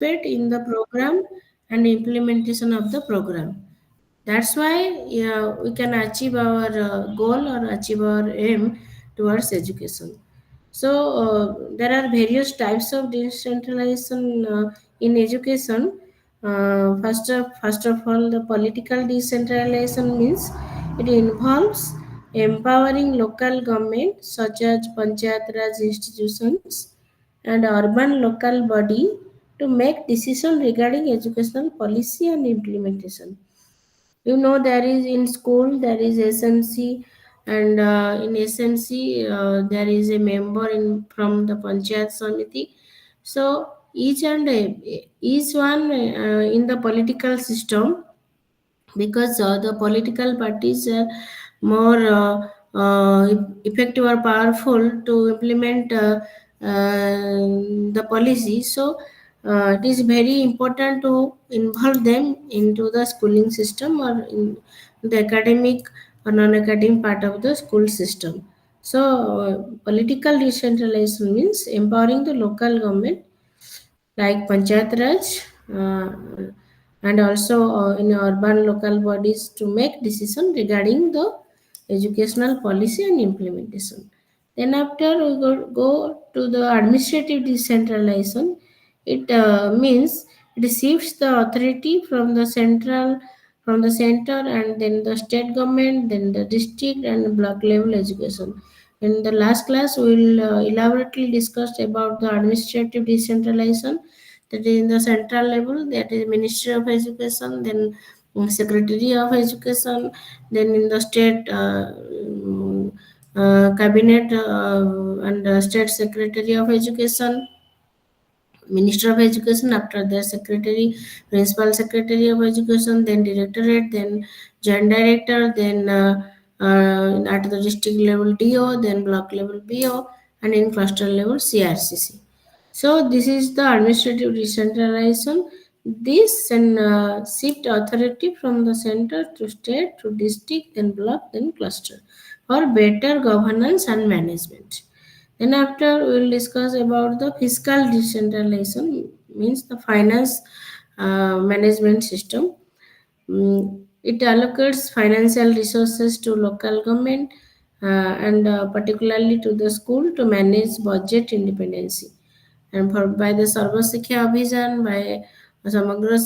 participate in the program and implementation of the program. That's why, yeah, we can achieve our goal or achieve our aim towards education. So there are various types of decentralization in education. First of all, the political decentralization means it involves empowering local government such as panchayat raj institutions and urban local body to make decision regarding educational policy and implementation. You know, there is in school there is SMC, and in SMC there is a member in from the Panchayat Samiti. So each one in the political system, because the political parties are more effective or powerful to implement the policy. So it is very important to involve them into the schooling system or in the academic or non-academic part of the school system. So political decentralization means empowering the local government like Panchayat Raj, and also in urban local bodies to make decision regarding the educational policy and implementation. Then after we go to the administrative decentralization, it means it shifts the authority from the center and then the state government, then the district and block level education. In the last class, we will elaborately discuss about the administrative decentralization, that is in the central level, that is Ministry of Education, then Secretary of Education, then in the state cabinet and state secretary of education, Minister of Education, after the secretary, principal secretary of education, then directorate, then joint director, then at the district level DO, then block level BO, and in cluster level CRCC. So this is the administrative decentralization. This and shift authority from the center to state to district, then block, then cluster for better governance and management. Then after we will discuss about the fiscal decentralization, means the finance management system. It allocates financial resources to local government and particularly to the school to manage budget independency. And for by the Sarva Shiksha Abhijan, by Samagra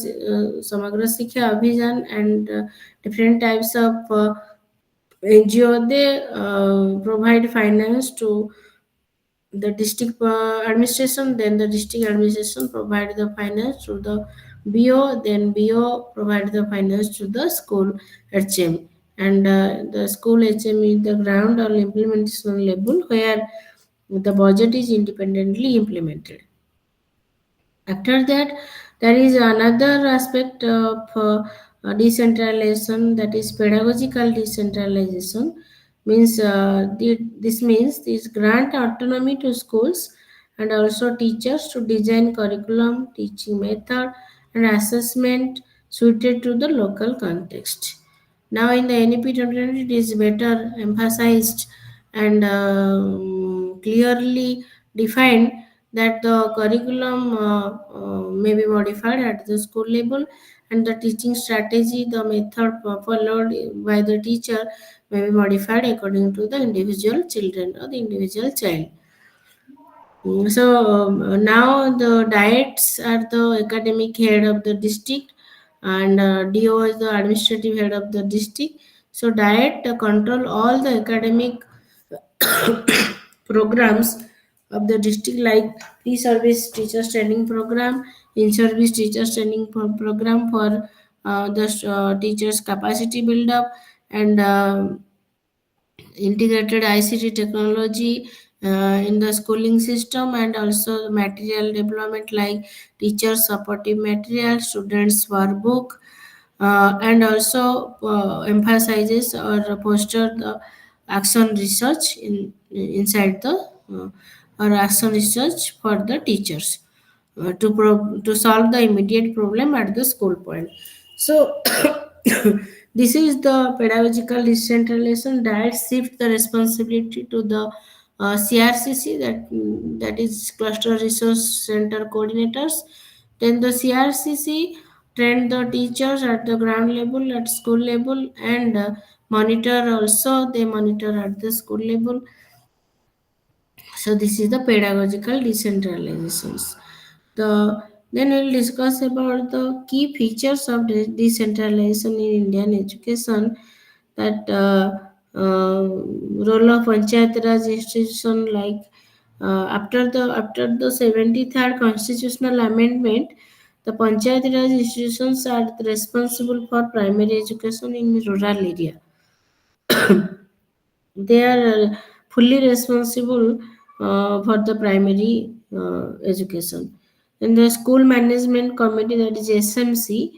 Shiksha Abhijan, and different types of NGO, they provide finance to the district administration, then the district administration provide the finance to the BO, then BO provide the finance to the school HM, and the school HM is the ground or implementation level where the budget is independently implemented. After that, there is another aspect of decentralization, that is pedagogical decentralization. Means this means this grant autonomy to schools and also teachers to design curriculum, teaching method, and assessment suited to the local context. Now in the NEP 2020, it is better emphasized and clearly defined that the curriculum may be modified at the school level, and the teaching strategy, the method followed by the teacher may be modified according to the individual children or the individual child. So now the diets are the academic head of the district, and DO is the administrative head of the district. So diet control all the academic programs of the district, like pre-service teachers training program, in-service teachers training program for the teachers capacity build up, and integrated ICT technology in the schooling system, and also material development like teacher supportive material, students workbook, and also emphasizes or poster the action research inside the or action research for the teachers to solve the immediate problem at the school point. So this is the pedagogical decentralization that shift the responsibility to the CRCC, that is cluster resource center coordinators, Then the CRCC train the teachers at the ground level, at school level, and monitor also. They monitor at the school level. So this is the pedagogical decentralizations. The then we'll discuss about the key features of decentralization in Indian education. That role of panchayat raj institution, like after the 73rd constitutional amendment, the panchayat raj institutions are responsible for primary education in rural area. They are fully responsible for the primary education. And the school management committee, that is SMC,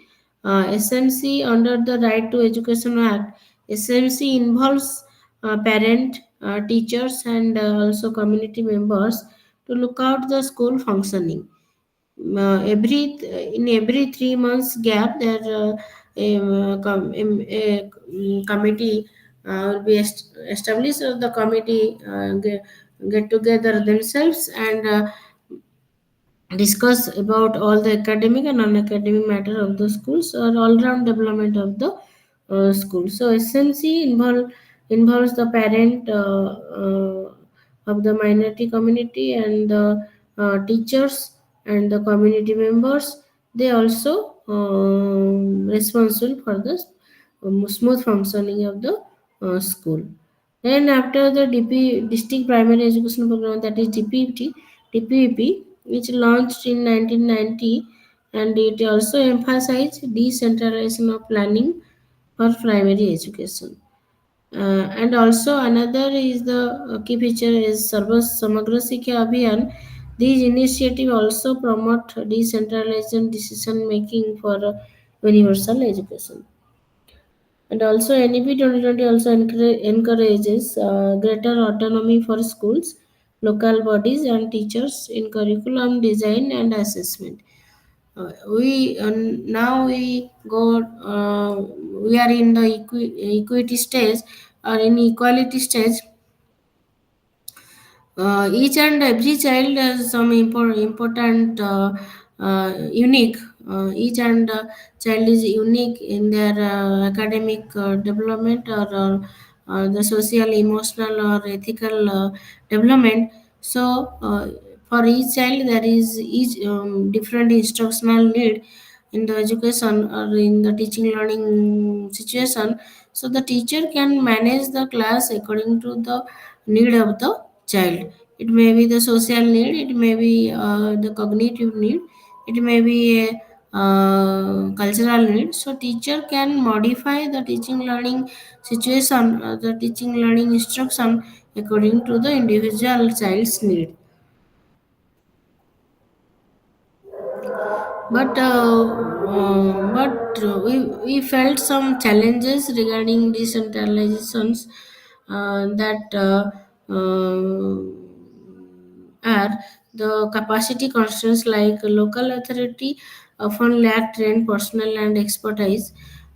SMC under the Right to Education Act, SMC involves parent, teachers, and also community members to look out the school functioning. In every 3 months gap, there a committee will be established. So the committee get together themselves and discuss about all the academic and non-academic matter of the schools or all-round development of the school. So SMC involves the parent of the minority community and the teachers and the community members. They also responsible for the smooth functioning of the school. Then after the District Primary Education Program, that is DPEP, which launched in 1990, and it also emphasized decentralization of planning for primary education. And also another is the key feature is Sarva Samagra Shiksha Abhiyan. These initiatives also promote decentralization decision making for universal education. And also NEP 2020 also encourages greater autonomy for schools, local bodies, and teachers in curriculum design and assessment. We Now we go. We are in the equity stage or in equality stage. Each and every child has some important unique. Each and child is unique in their academic development or the social, emotional, or ethical development. So for each child there is each different instructional need in the education or in the teaching learning situation. So the teacher can manage the class according to the need of the child. It may be the social need, it may be the cognitive need, it may be a cultural need. So teacher can modify the teaching learning situation, the teaching learning instruction according to the individual child's need. But we felt some challenges regarding decentralizations that are the capacity constraints, like local authority often lack trained personnel and expertise.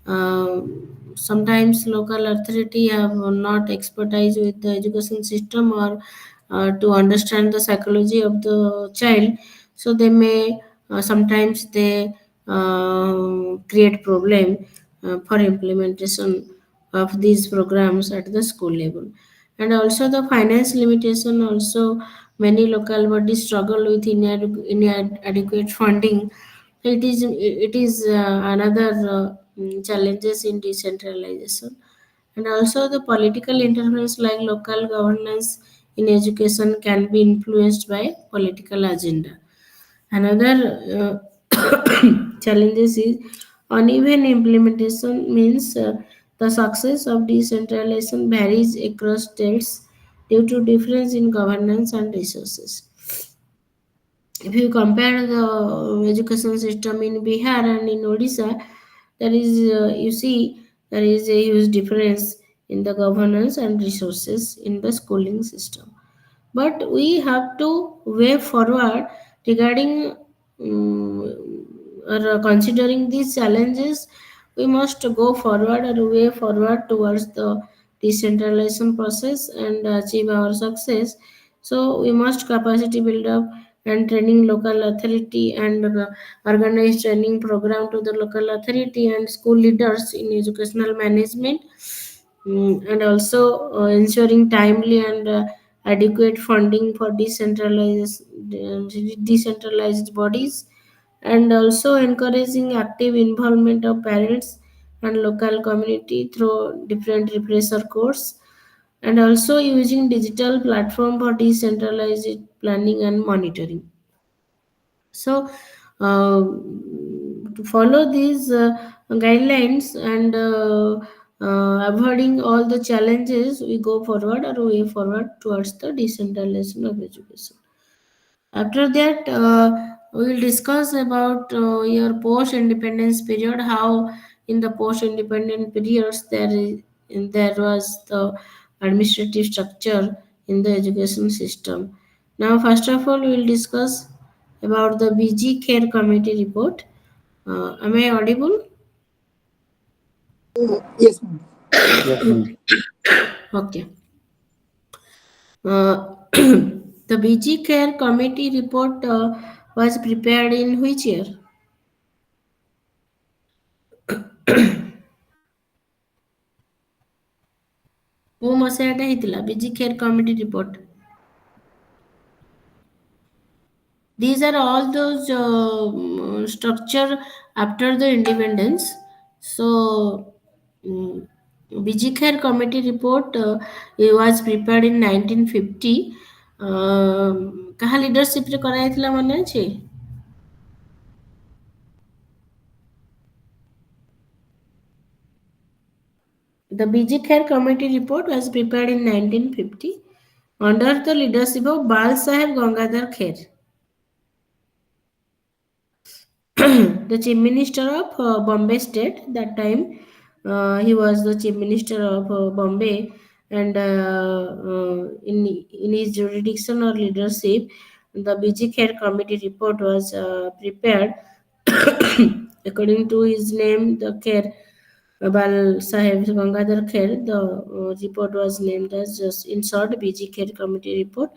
Sometimes local authority have not expertise with the education system or to understand the psychology of the child. So they may sometimes they create problem for implementation of these programs at the school level. And also the finance limitation also, many local bodies struggle with inadequate funding. It is another challenges in decentralization. And also the political interference, like local governance in education can be influenced by political agenda. Another challenges is uneven implementation, means the success of decentralization varies across states due to difference in governance and resources. If you compare the education system in Bihar and in Odisha, you see there is a huge difference in the governance and resources in the schooling system. But we have to way forward regarding or considering these challenges. We must go forward or way forward towards the decentralization process and achieve our success. So we must capacity build up and training local authority and organize training program to the local authority and school leaders in educational management. And also ensuring timely and adequate funding for decentralized bodies, and also encouraging active involvement of parents and local community through different refresher course, and also using digital platform for decentralized planning and monitoring. So to follow these guidelines and avoiding all the challenges, we go forward or way forward towards the decentralization of education. After that, we will discuss about your post-independence period. How in the post-independent periods there was the administrative structure in the education system. Now, first of all, we will discuss about the BG Care Committee report. Am I audible? Yes, ma'am. Yes, ma'am. Okay. The BG Care Committee report was prepared in which year? କୋଉ ମସିହାଟା ହେଇଥିଲା busy care committee report? These are all those structure after the independence. So, BG Khair committee report it was prepared in 1950. କାହା ଲିଡରସିପରେ କରାଯାଇଥିଲା ମନେ ଅଛି? The BG Khair committee report was prepared in 1950 under the leadership of Bal Saheb Gangadhar Khair, the chief minister of Bombay state that time. He was the chief minister of Bombay, and in his jurisdiction or leadership, the BG Khair committee report was prepared. According to his name, the Khair Bal Saheb Gangadhar Khair, the report was named as just in short BG Khair committee report,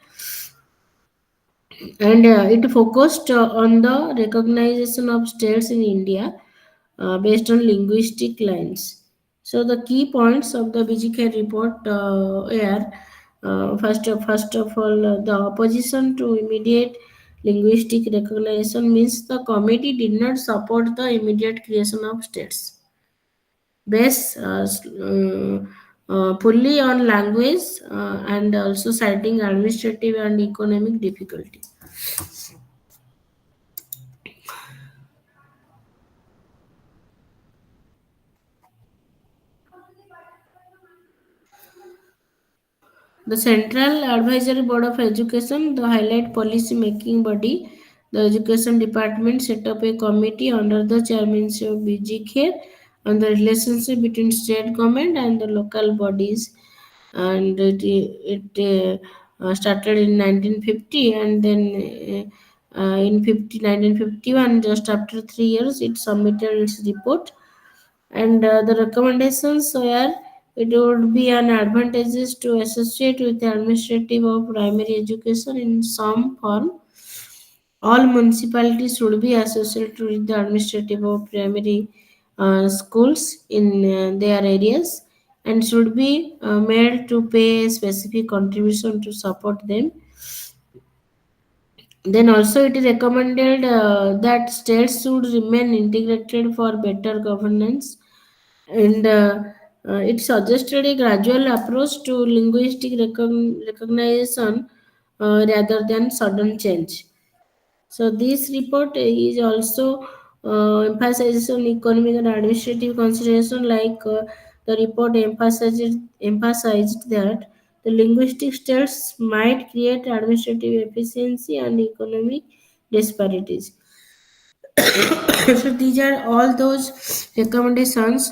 and it focused on the recognition of states in India based on linguistic lines. So the key points of the BGK report are first of all, the opposition to immediate linguistic recognition means the committee did not support the immediate creation of states based fully on language and also citing administrative and economic difficulty. The Central Advisory Board of Education, the highlight policy making body, the Education Department set up a committee under the chairmanship of BG Khair on the relationship between state government and the local bodies. And it started in 1950, and then in 1951, just after 3 years, it submitted its report, and the recommendations were it would be an advantageous to associate with the administrative of primary education in some form. All municipalities should be associated with the administrative of primary schools in their areas and should be made to pay a specific contribution to support them. Then also it is recommended that states should remain integrated for better governance, and it suggested a gradual approach to linguistic recognition rather than sudden change. So this report is also emphasizes on economic and administrative consideration. Like the report emphasized that the linguistic states might create administrative efficiency and economic disparities. So these are all those recommendations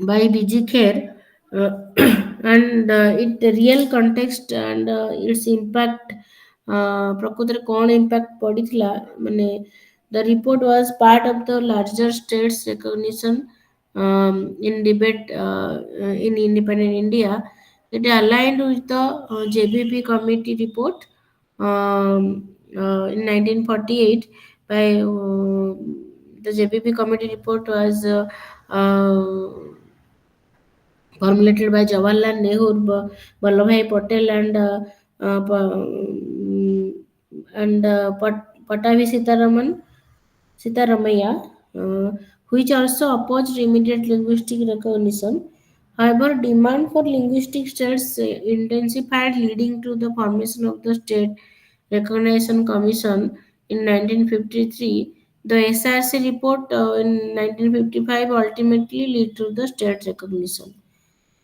by BG Care, and it the real context and its impact, ପ୍ରକୃତରେ କ'ଣ impact ପଡ଼ିଥିଲା ମାନେ the report was part of the larger states recognition in debate in independent India. It aligned with the JBP committee report in 1948 by the JPP committee report was formulated by Jawaharlal Nehru, Vallabhbhai Patel, and Patavi Sitaramaya, which also opposed immediate linguistic recognition. However, demand for linguistic states intensified, leading to the formation of the State Recognition Commission in 1953. The SRC report in 1955 ultimately led to the State Recognition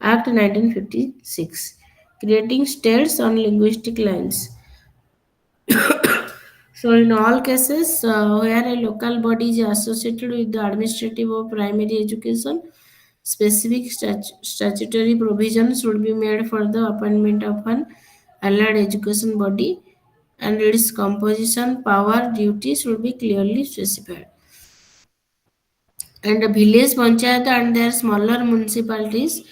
Act 1956, creating states on linguistic lines. So, in all cases where a local body is associated with the administrative or primary education, specific statutory provisions should be made for the appointment of an allied education body, and its composition, power, duties should be clearly specified. And the village panchayat and their smaller municipalities,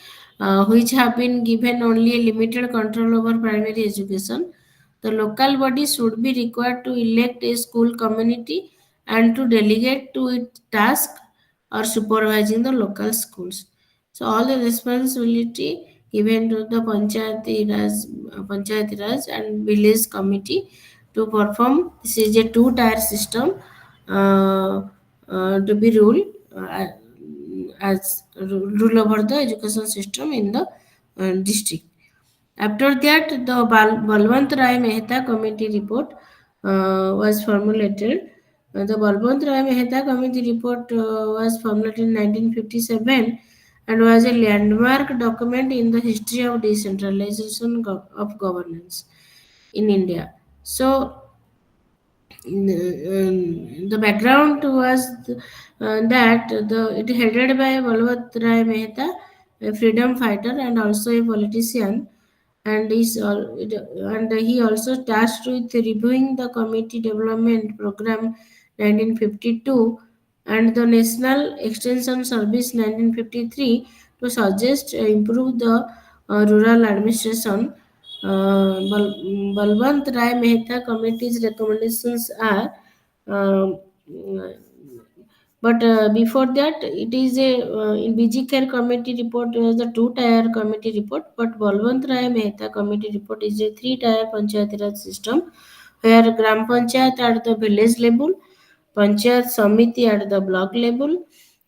which have been given only a limited control over primary education, the local body should be required to elect a school community and to delegate to its task or supervising the local schools. So all the responsibility given to the Panchayati Raj and village committee to perform. This is a two-tier system to be ruled as rule over the education system in the district. After that, the Balwant Rai Mehta Committee report was formulated. The Balwant Rai Mehta Committee report was formulated in 1957 and was a landmark document in the history of decentralization of governance in India. So, the background was that it headed by Balwant Rai Mehta, a freedom fighter and also a politician, and he also tasked with reviewing the committee development program 1952 and the National Extension Service 1953 to suggest improve the rural administration. Balwant Rai Mehta committee's recommendations are um, but before that, it is a in BG Care Committee report was the two-tier committee report, but Balwant Rai Mehta Committee report is a three-tier Panchayati Raj system, where Gram Panchayat at the village level, Panchayat Samiti at the block level,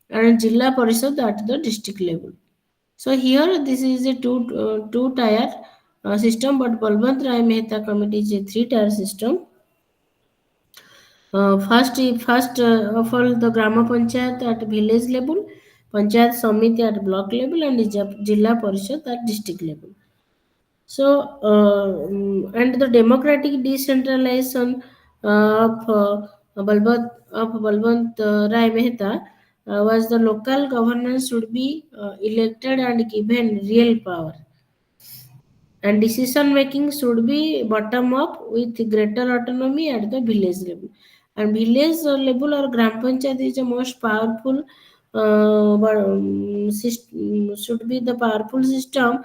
and Jilla Parishad at the district level. So here, this is a two-tier system, but Balwant Rai Mehta Committee is a three-tier system. First of all, the Grama Panchayat at village level, Panchayat Samiti at block level, and Jilla Parishad at district level. So, and the democratic decentralization of Balwant Rai Mehta was the local governance should be elected and given real power, and decision making should be bottom up with greater autonomy at the village level, and village level or gram panchayat is the most powerful should be the powerful system,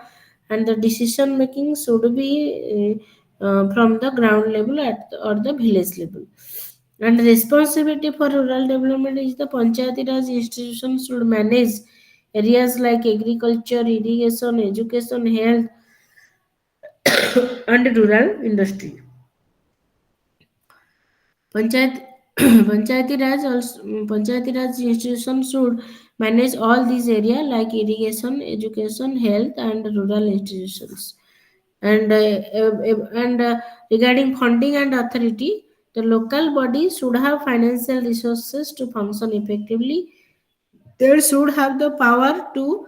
and the decision making should be from the ground level or the village level, and responsibility for rural development is the panchayati raj institutions should manage areas like agriculture, irrigation, education, health, and rural industry. Panchayat Panchayati Raj institutions should manage all these areas like irrigation, education, health, and rural institutions. And regarding funding and authority, the local body should have financial resources to function effectively. They should have the power to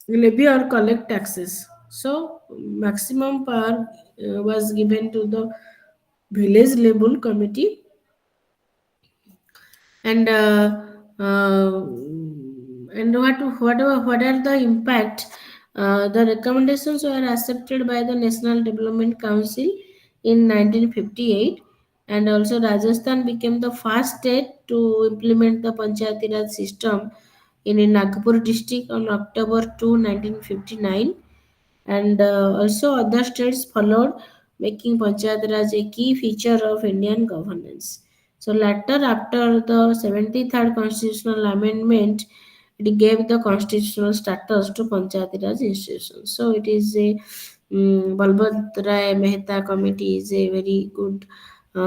levy or collect taxes. So, maximum power was given to the village level committee, and what are the impact. The recommendations were accepted by the National Development Council in 1958, and also Rajasthan became the first state to implement the Panchayati Raj system in Nagpur district on October 2, 1959, and also other states followed making Panchayat Raj a key feature of Indian governance. So later, after the 73rd constitutional amendment, it gave the constitutional status to Panchayat Raj institutions. So it is a Balbhat Rai Mehta committee is a very good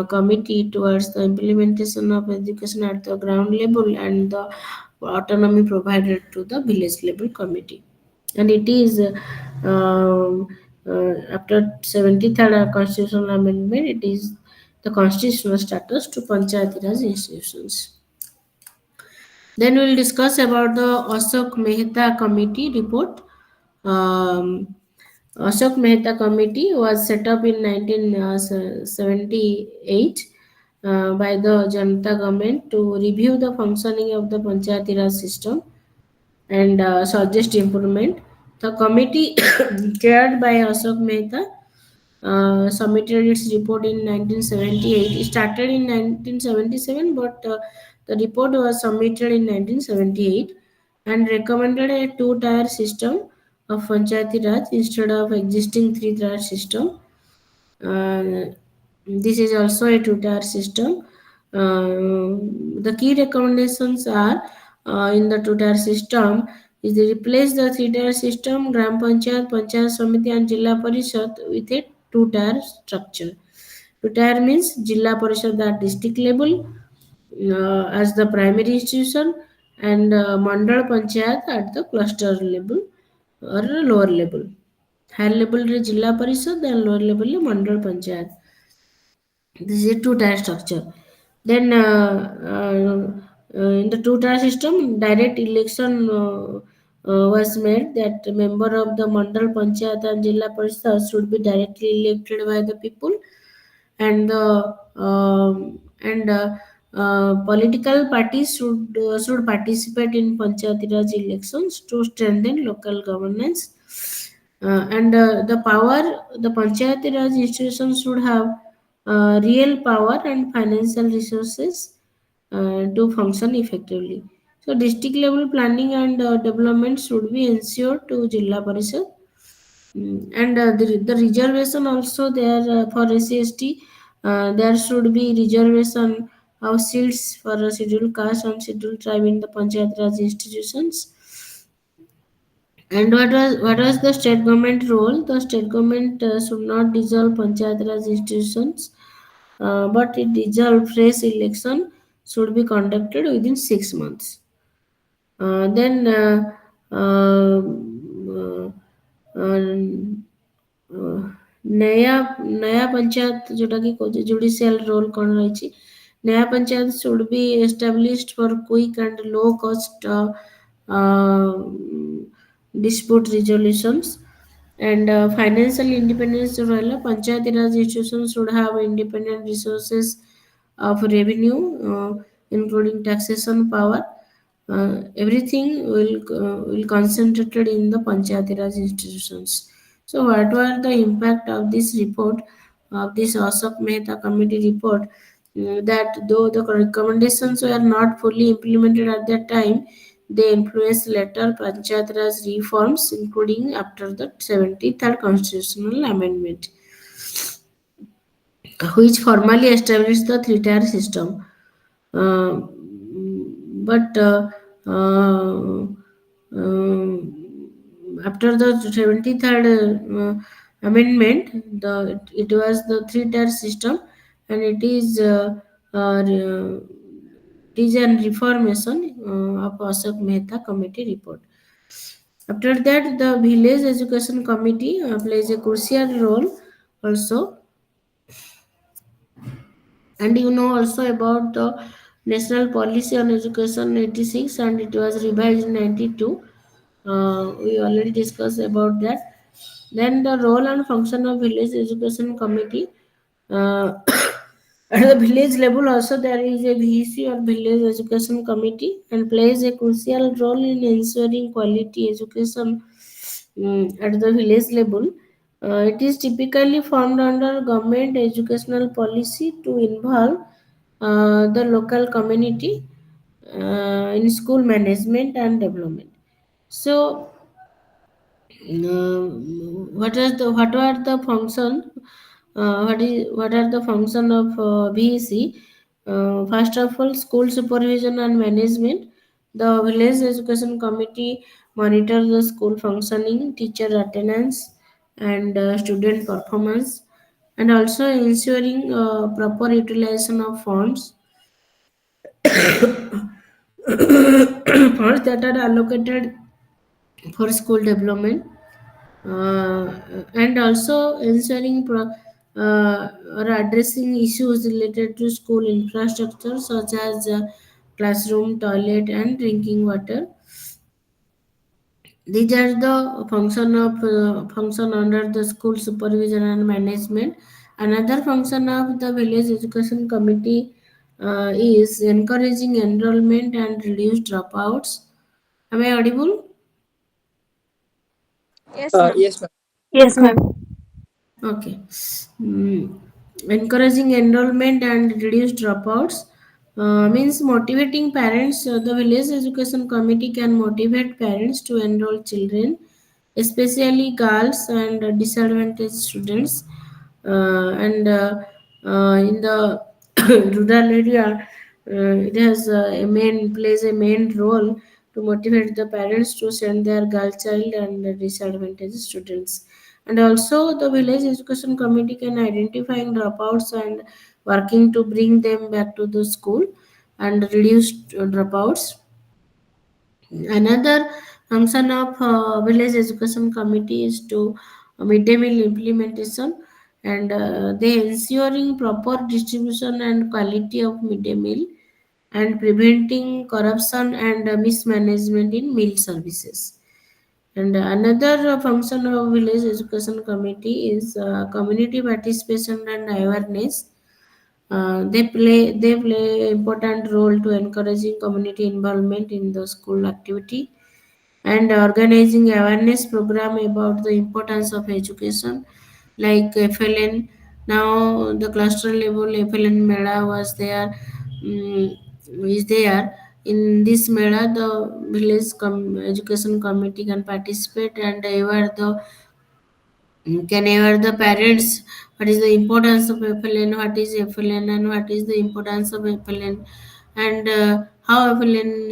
committee towards the implementation of education at the ground level and the autonomy provided to the village level committee. And it is after 73rd constitutional amendment, it is the constitutional status to Panchayat Raj institutions. Then we'll discuss about the Ashok Mehta committee report. Um, Ashok Mehta committee was set up in 1978 by the Janata government to review the functioning of the Panchayati Raj system and suggest improvement. The committee, chaired by Ashok Mehta, submitted its report in 1978. It started in 1977, but the report was submitted in 1978 and recommended a two-tier system of Panchayati Raj instead of existing three-tier system. uh, this is also a two-tier system. The key recommendations are in the two-tier system is to replace the three-tier system, Gram Panchayat, Panchayat Samiti and Jilla Parishad with a two-tier structure. Two-tier means Jilla Parishad at district level as the primary institution and Mandal Panchayat at the cluster level or lower level. Higher level is Jilla Parishad and lower level is Mandal Panchayat. This is a two-tier structure. Then in the two-tier system, direct election was made that member of the Mandal Panchayat and Jilla Parishad should be directly elected by the people, and the political parties should participate in Panchayati Raj elections to strengthen local governance. And the Panchayati Raj institutions should have real power and financial resources to function effectively. So district level planning and development should be ensured to Jilla Parishad. And the reservation also there for SC/ST, there should be reservation of seats for scheduled caste and scheduled tribe in the Panchayat Raj institutions. And what was the state government role? The state government should not dissolve Panchayat Raj institutions, but it dissolve fresh election should be conducted within 6 months. Then नया नया पंचायत जोटा कि judicial role कौन रही नया panchayat should be established for quick and low cost dispute resolutions and financial independence जो रहला पंचायती राज institutions should have independent resources of revenue including taxation power. Everything will concentrated in the Panchayati Raj institutions. So, what were the impact of this report, of this Ashok Mehta committee report? That though the recommendations were not fully implemented at that time, they influenced later Panchayat Raj reforms, including after the 73rd constitutional amendment, which formally established the three-tier system. Uh, but after the 73rd amendment, it was the three-tier system, and it is an reformation of Ashok Mehta committee report. After that, the village education committee plays a crucial role also. And you know also about the national policy on education 86 and it was revised in 92. We already discussed about that. Then the role and function of village education committee. uh, at the village level also there is a VEC or village education committee and plays a crucial role in ensuring quality education at the village level. It is typically formed under government educational policy to involve the local community in school management and development. So, what were the function? What are the function of VEC? First of all, school supervision and management. The village education committee monitor the school functioning, teacher attendance, and student performance, and also ensuring proper utilization of funds funds that are allocated for school development, uh, and also ensuring or addressing issues related to school infrastructure such as classroom, toilet, and drinking water. These are the function under the school supervision and management. Another function of the village education committee is encouraging enrollment and reduce dropouts. Am I audible? Yes, ma'am. Yes, ma'am. Yes, ma'am. Okay. Mm, Encouraging enrollment and reduce dropouts means motivating parents. The village education committee can motivate parents to enroll children, especially girls and disadvantaged students. And in the rural area, it has a main plays a main role to motivate the parents to send their girl child and disadvantaged students. And also, the village education committee can identifying dropouts and working to bring them back to the school and reduce dropouts. Another function of village education committee is to midday meal implementation, and they ensuring proper distribution and quality of midday meal and preventing corruption and mismanagement in meal services. And another function of village education committee is community participation and awareness. They play important role to encouraging community involvement in the school activity and organizing awareness program about the importance of education, like FLN. Now the cluster level FLN Mela was there, um, is there. In this Mela, the education committee can participate and aware the can aware the parents what is the importance of FLN, what is FLN, and what is the importance of FLN, and how FLN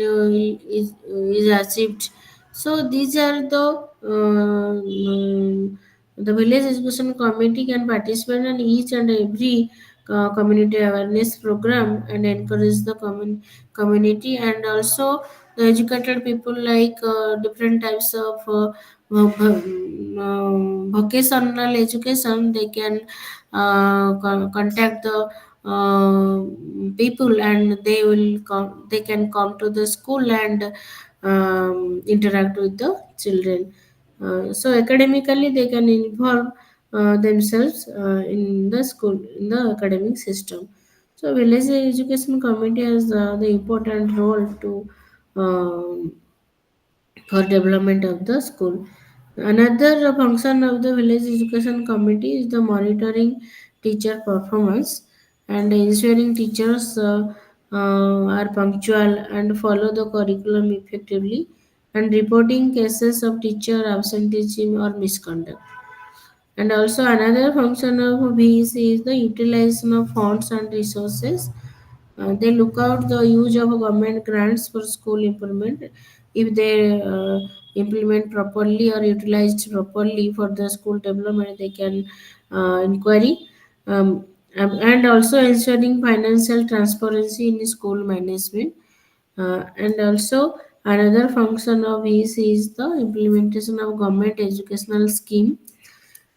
is achieved. So these are the village education committee can participate in each and every community awareness program and encourage the community, and also the educated people like different types of vocational education. They can contact the people, and they can come to the school and interact with the children. So academically they can involve themselves in the school, in the academic system. So village education committee has the important role to um, for development of the school. Another function of the village education committee is the monitoring teacher performance and ensuring teachers are punctual and follow the curriculum effectively, and reporting cases of teacher absenteeism or misconduct. And also another function of VEC is the utilization of funds and resources. They look out the use of government grants for school improvement. If they implement properly or utilized properly for the school development, they can inquiry. And also ensuring financial transparency in school management. And also another function of VEC is the implementation of government educational scheme,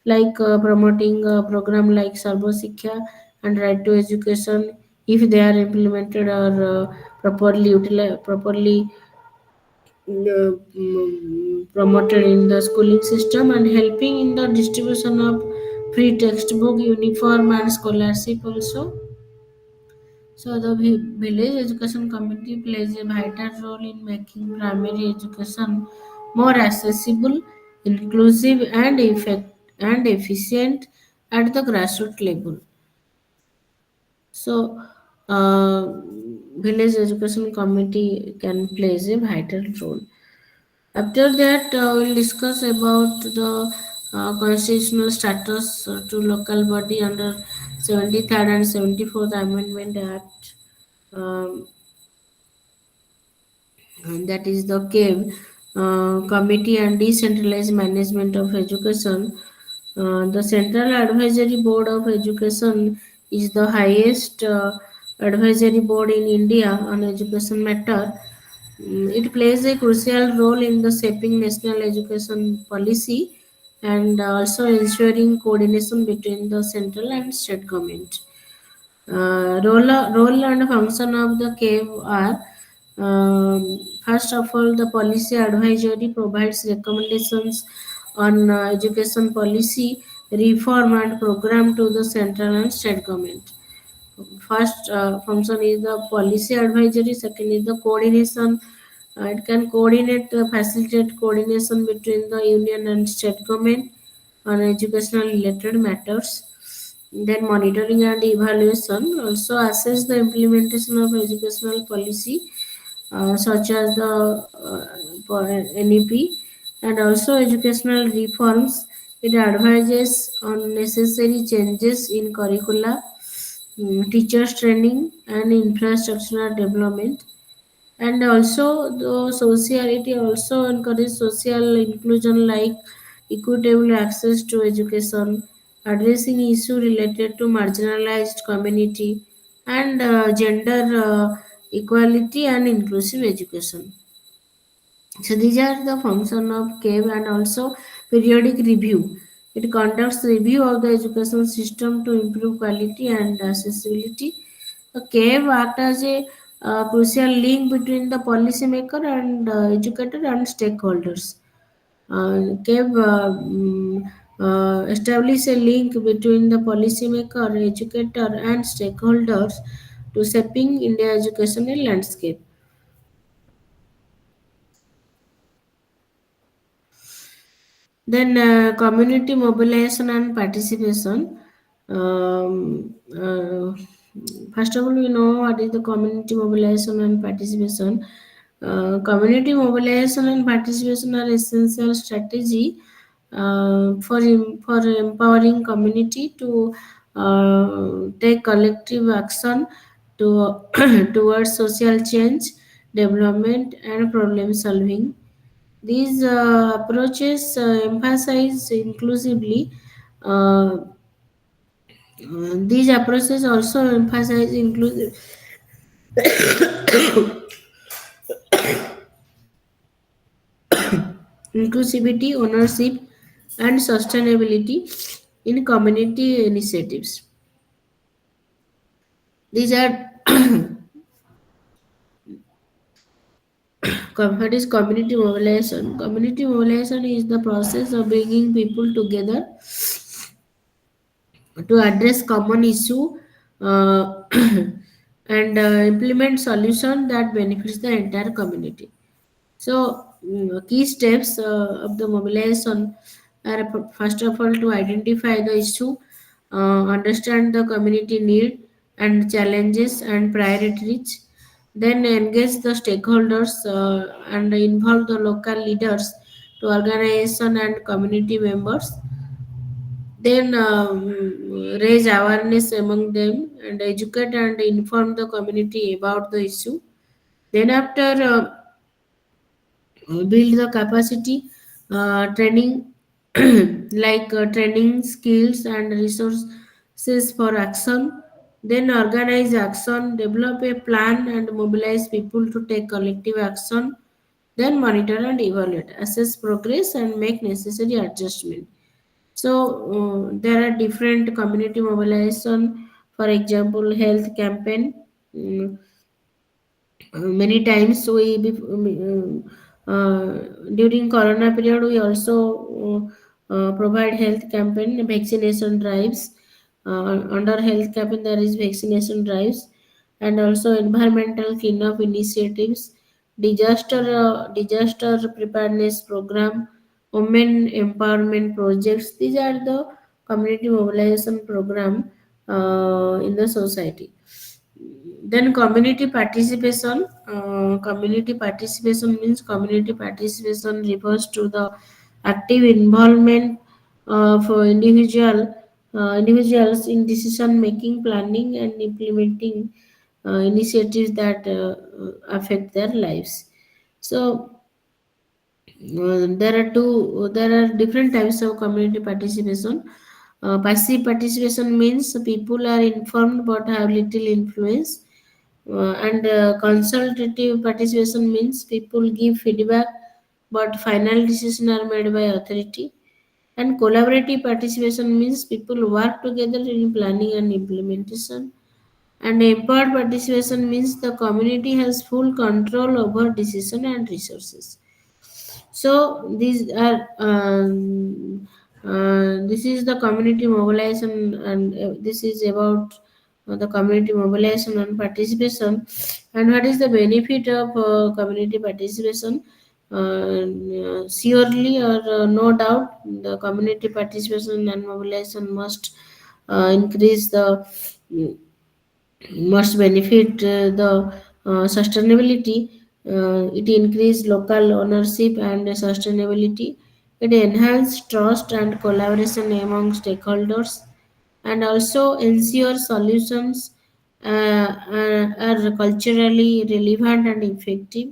like promoting a program like Sarva Sikha and Right to Education, if they are implemented or properly promoted in the schooling system, and helping in the distribution of free textbook, uniform, and scholarship also. So the village education committee plays a vital role in making primary education more accessible, inclusive, and and efficient at the grassroots level. So, village education committee can plays a vital role. After that, we'll discuss about the constitutional status to local body under 73rd and 74th Amendment Act, um, and that is the CAVE, Committee and Decentralized Management of Education. The Central Advisory Board of Education is the highest advisory board in India on education matter. It plays a crucial role in the shaping national education policy and also ensuring coordination between the central and state government. Role and function of the CAVE are, first of all, the policy advisory provides recommendations on education policy reform and program to the central and state government. First function is the policy advisory, second is the coordination. It can coordinate, facilitate coordination between the union and state government on educational related matters. Then monitoring and evaluation, also assess the implementation of educational policy such as the NEP, and also educational reforms. It advises on necessary changes in curricula, teachers training and infrastructural development. And also the sociality also encourage social inclusion like equitable access to education, addressing issue related to marginalized community, and gender equality and inclusive education. So these are the function of CAVE. And also periodic review. It conducts review of the education system to improve quality and accessibility. The CAVE act as a crucial link between the policymaker and educator and stakeholders. CAVE establish a link between the policymaker, educator, and stakeholders to shaping India educational landscape. Then community mobilization and participation. First of all, we know what is the community mobilization and participation. Community mobilization and participation are essential strategy for empowering community to take collective action to towards social change, development, and problem solving. These approaches emphasize inclusively. Uh, these approaches also emphasize inclusivity, ownership, and sustainability in community initiatives. These are what is community mobilization? Community mobilization is the process of bringing people together to address common issue and implement solution that benefits the entire community. So, key steps of the mobilization are, first of all, to identify the issue, understand the community need and challenges and priorities, then engage the stakeholders and involve the local leaders to organization and community members, then raise awareness among them and educate and inform the community about the issue. Then after build the capacity, training like training skills and resources for action, then organize action, develop a plan and mobilize people to take collective action, then monitor and evaluate, assess progress and make necessary adjustment. So there are different community mobilization, for example health campaign. Mm, Many times during corona period we also provide health campaign vaccination drives. Under health campaign there is vaccination drives, and also environmental cleanup initiatives, disaster preparedness program, women empowerment projects. These are the community mobilization program in the society. Then community participation. Community participation means community participation refers to the active involvement for individuals in decision making, planning, and implementing initiatives that affect their lives. So there are different types of community participation. Passive participation means people are informed but have little influence. And consultative participation means people give feedback but final decisions are made by authority. And collaborative participation means people work together in planning and implementation. And empowered participation means the community has full control over decision and resources. So these are this is the community mobilization, and this is about the community mobilization and participation. And what is the benefit of community participation? Surely or no doubt, the community participation and mobilization increase the must benefit the sustainability. It increase local ownership and sustainability. It enhance trust and collaboration among stakeholders, and also ensure solutions are culturally relevant and effective.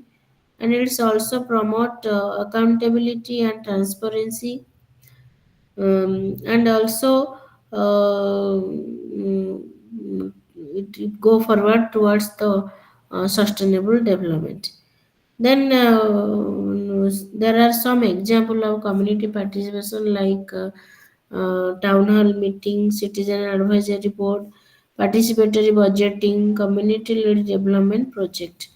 And it's also promote accountability and transparency, and also it go forward towards the sustainable development. Then there are some example of community participation like town hall meeting, citizen advisory board, participatory budgeting, community led development project.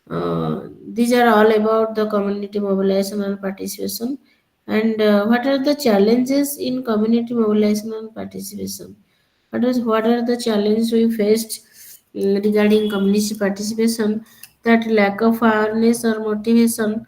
These are all about the community mobilization and participation. And what are the challenges in community mobilization and participation? What are the challenges we faced regarding community participation? That lack of awareness or motivation,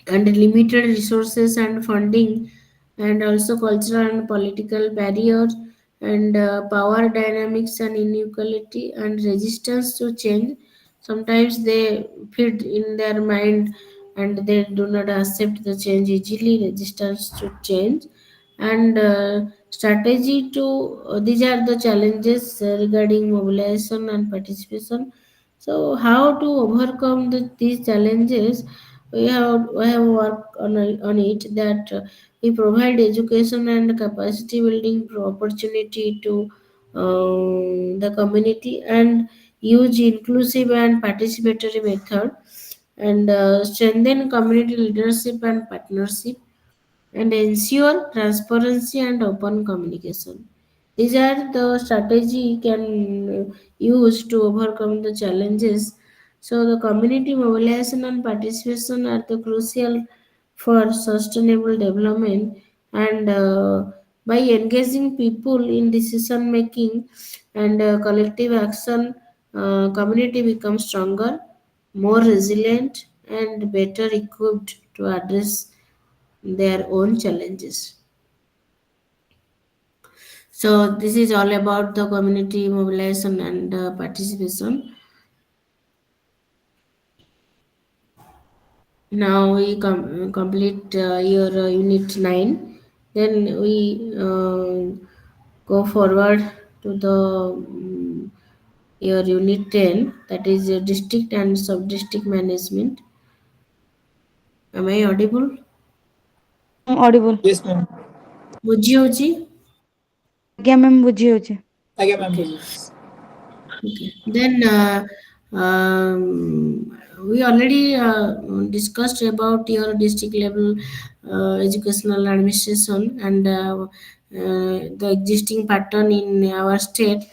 and limited resources and funding, and also cultural and political barriers, and power dynamics and inequality, and resistance to change. Sometimes they fit in their mind and they do not accept the change easily, resistance to change. And strategy to these are the challenges regarding mobilization and participation. So how to overcome these challenges? We have worked on it, that we provide education and capacity building opportunity to the community, and use inclusive and participatory method, and strengthen community leadership and partnership, and ensure transparency and open communication. These are the strategy can use to overcome the challenges. So the community mobilization and participation are the crucial for sustainable development. And by engaging people in decision making and collective action, community becomes stronger, more resilient, and better equipped to address their own challenges. So this is all about the community mobilization and participation. Now we complete your unit 9. Then we go forward to the your unit 10, that is district and sub-district management. Am I audible? ଆଜ୍ଞା ma'am ଅଡ଼ିବୁଲ୍। Yes, ma'am. ବୁଝି ହଉଛି? ଆଜ୍ଞା ma'am ବୁଝି ହେଉଛି। Aଜ୍ଞା, ma'am. Okay. Okay. Then we already discussed about your district level educational administration, and the existing pattern in our state.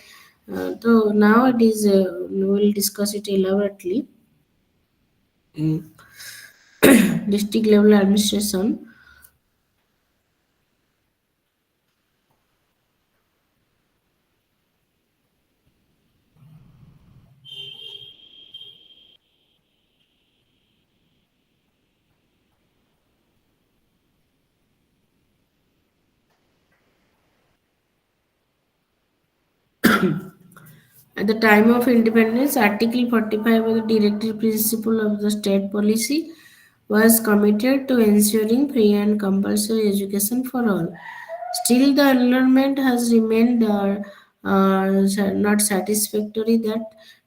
So now it is we will discuss it elaborately. Mm. District level administration. At the time of independence, Article 45 of the Directive Principle of the State Policy was committed to ensuring free and compulsory education for all. Still, the enrollment has remained not satisfactory that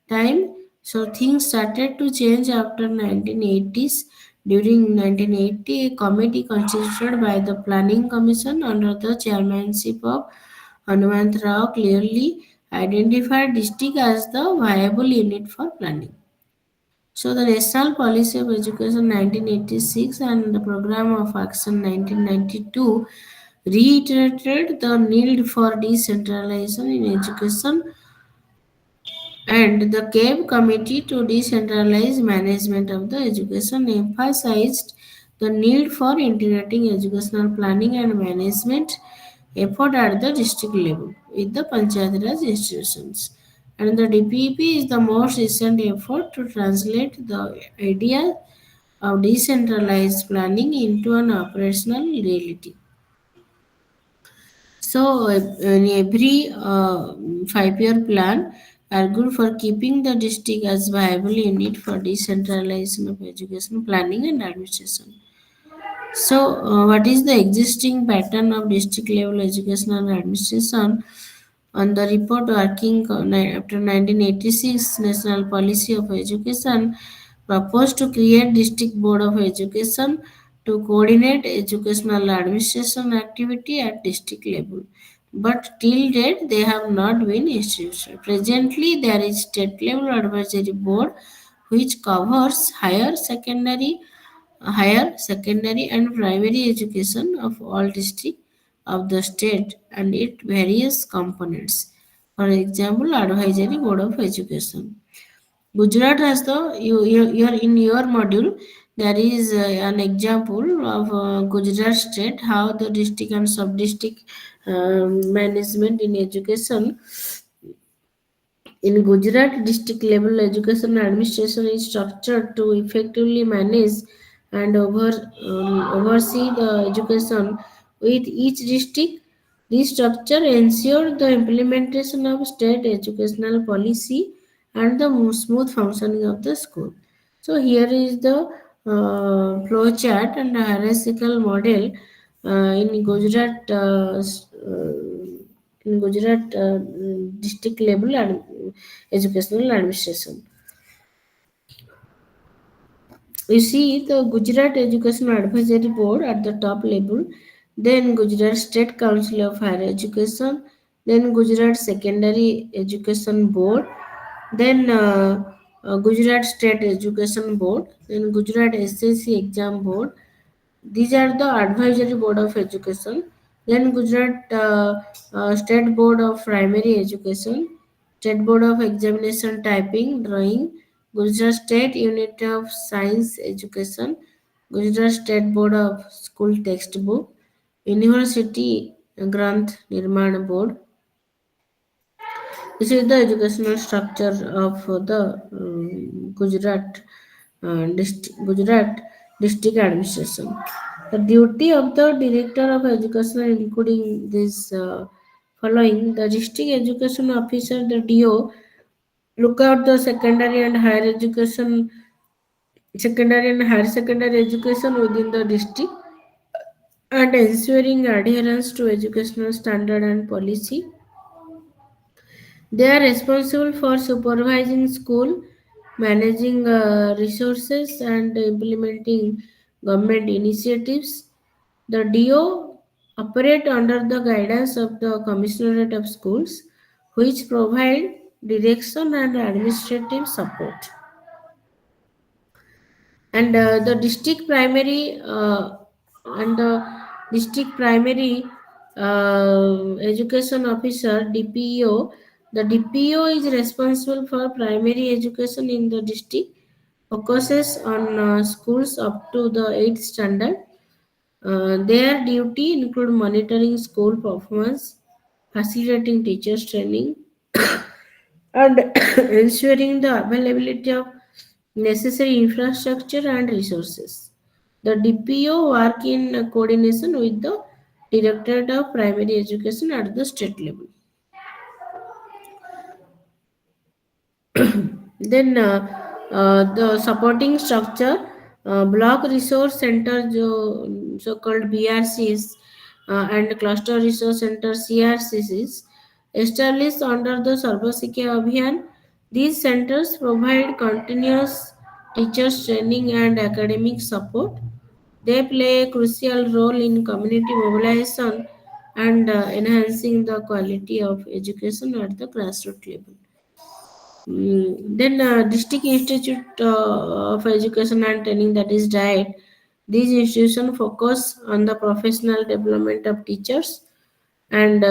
time. So things started to change after 1980s. During 1980, a committee constituted by the Planning Commission under the chairmanship of Hanumant Rao clearly identified district as the viable unit for planning. So the National Policy of Education 1986 and the Program of Action 1992 reiterated the need for decentralization in education, and the CABE Committee to Decentralize Management of the Education emphasized the need for integrating educational planning and management effort at the district level with the Panchayat Raj institutions. And the DPP is the most recent effort to translate the idea of decentralized planning into an operational reality. So, in every 5-year plan argued for keeping the district as viable unit for decentralization of education planning and administration. So, what is the existing pattern of district level educational administration? On the report working after 1986 National Policy of Education proposed to create District Board of Education to coordinate educational administration activity at district level. But till date, they have not been instituted. Presently, there is state level advisory board which covers higher secondary and primary education of all districts of the state and its various components. For example, Advisory Board of Education. Gujarat has in your module there is an example of Gujarat state how the district and sub district management in education. In Gujarat, district level education administration is structured to effectively manage and oversee the education with each district. This structure ensures the implementation of state educational policy and the smooth functioning of the school. So here is the flow chart and hierarchical model in Gujarat. In Gujarat district level educational administration. You see the Gujarat Education Advisory Board at the top level, then Gujarat State Council of Higher Education, then Gujarat Secondary Education Board, then Gujarat State Education Board, then Gujarat SSC Exam Board. These are the Advisory Board of Education. Then Gujarat State Board of Primary Education, State Board of Examination Typing, Drawing, Gujarat State Unit of Science Education, Gujarat State Board of School Textbook, University Granth Nirman Board. This is the educational structure of the Gujarat district administration. The duty of the director of education, including this following: the district education officer, the DO, look out the secondary and higher secondary education within the district, and ensuring adherence to educational standard and policy. They are responsible for supervising school, managing resources, and implementing government initiatives. The DO operate under the guidance of the Commissionerate of Schools, which provide direction and administrative support. And the district primary education officer DPO. The DPO is responsible for primary education in the district, focuses on schools up to the 8th standard. Their duty include monitoring school performance, facilitating teachers training, and ensuring the availability of necessary infrastructure and resources. The DPO work in coordination with the Directorate of Primary Education at the state level. Then the supporting structure block resource center जो so called BRCs and cluster resource center CRCCs established under the Sarva Shiksha Abhiyan. These centers provide continuous teachers training and academic support. They play a crucial role in community mobilization and enhancing the quality of education at the grassroots level. Then District Institute of Education and Training, that is DIET. These institutions focus on the professional development of teachers and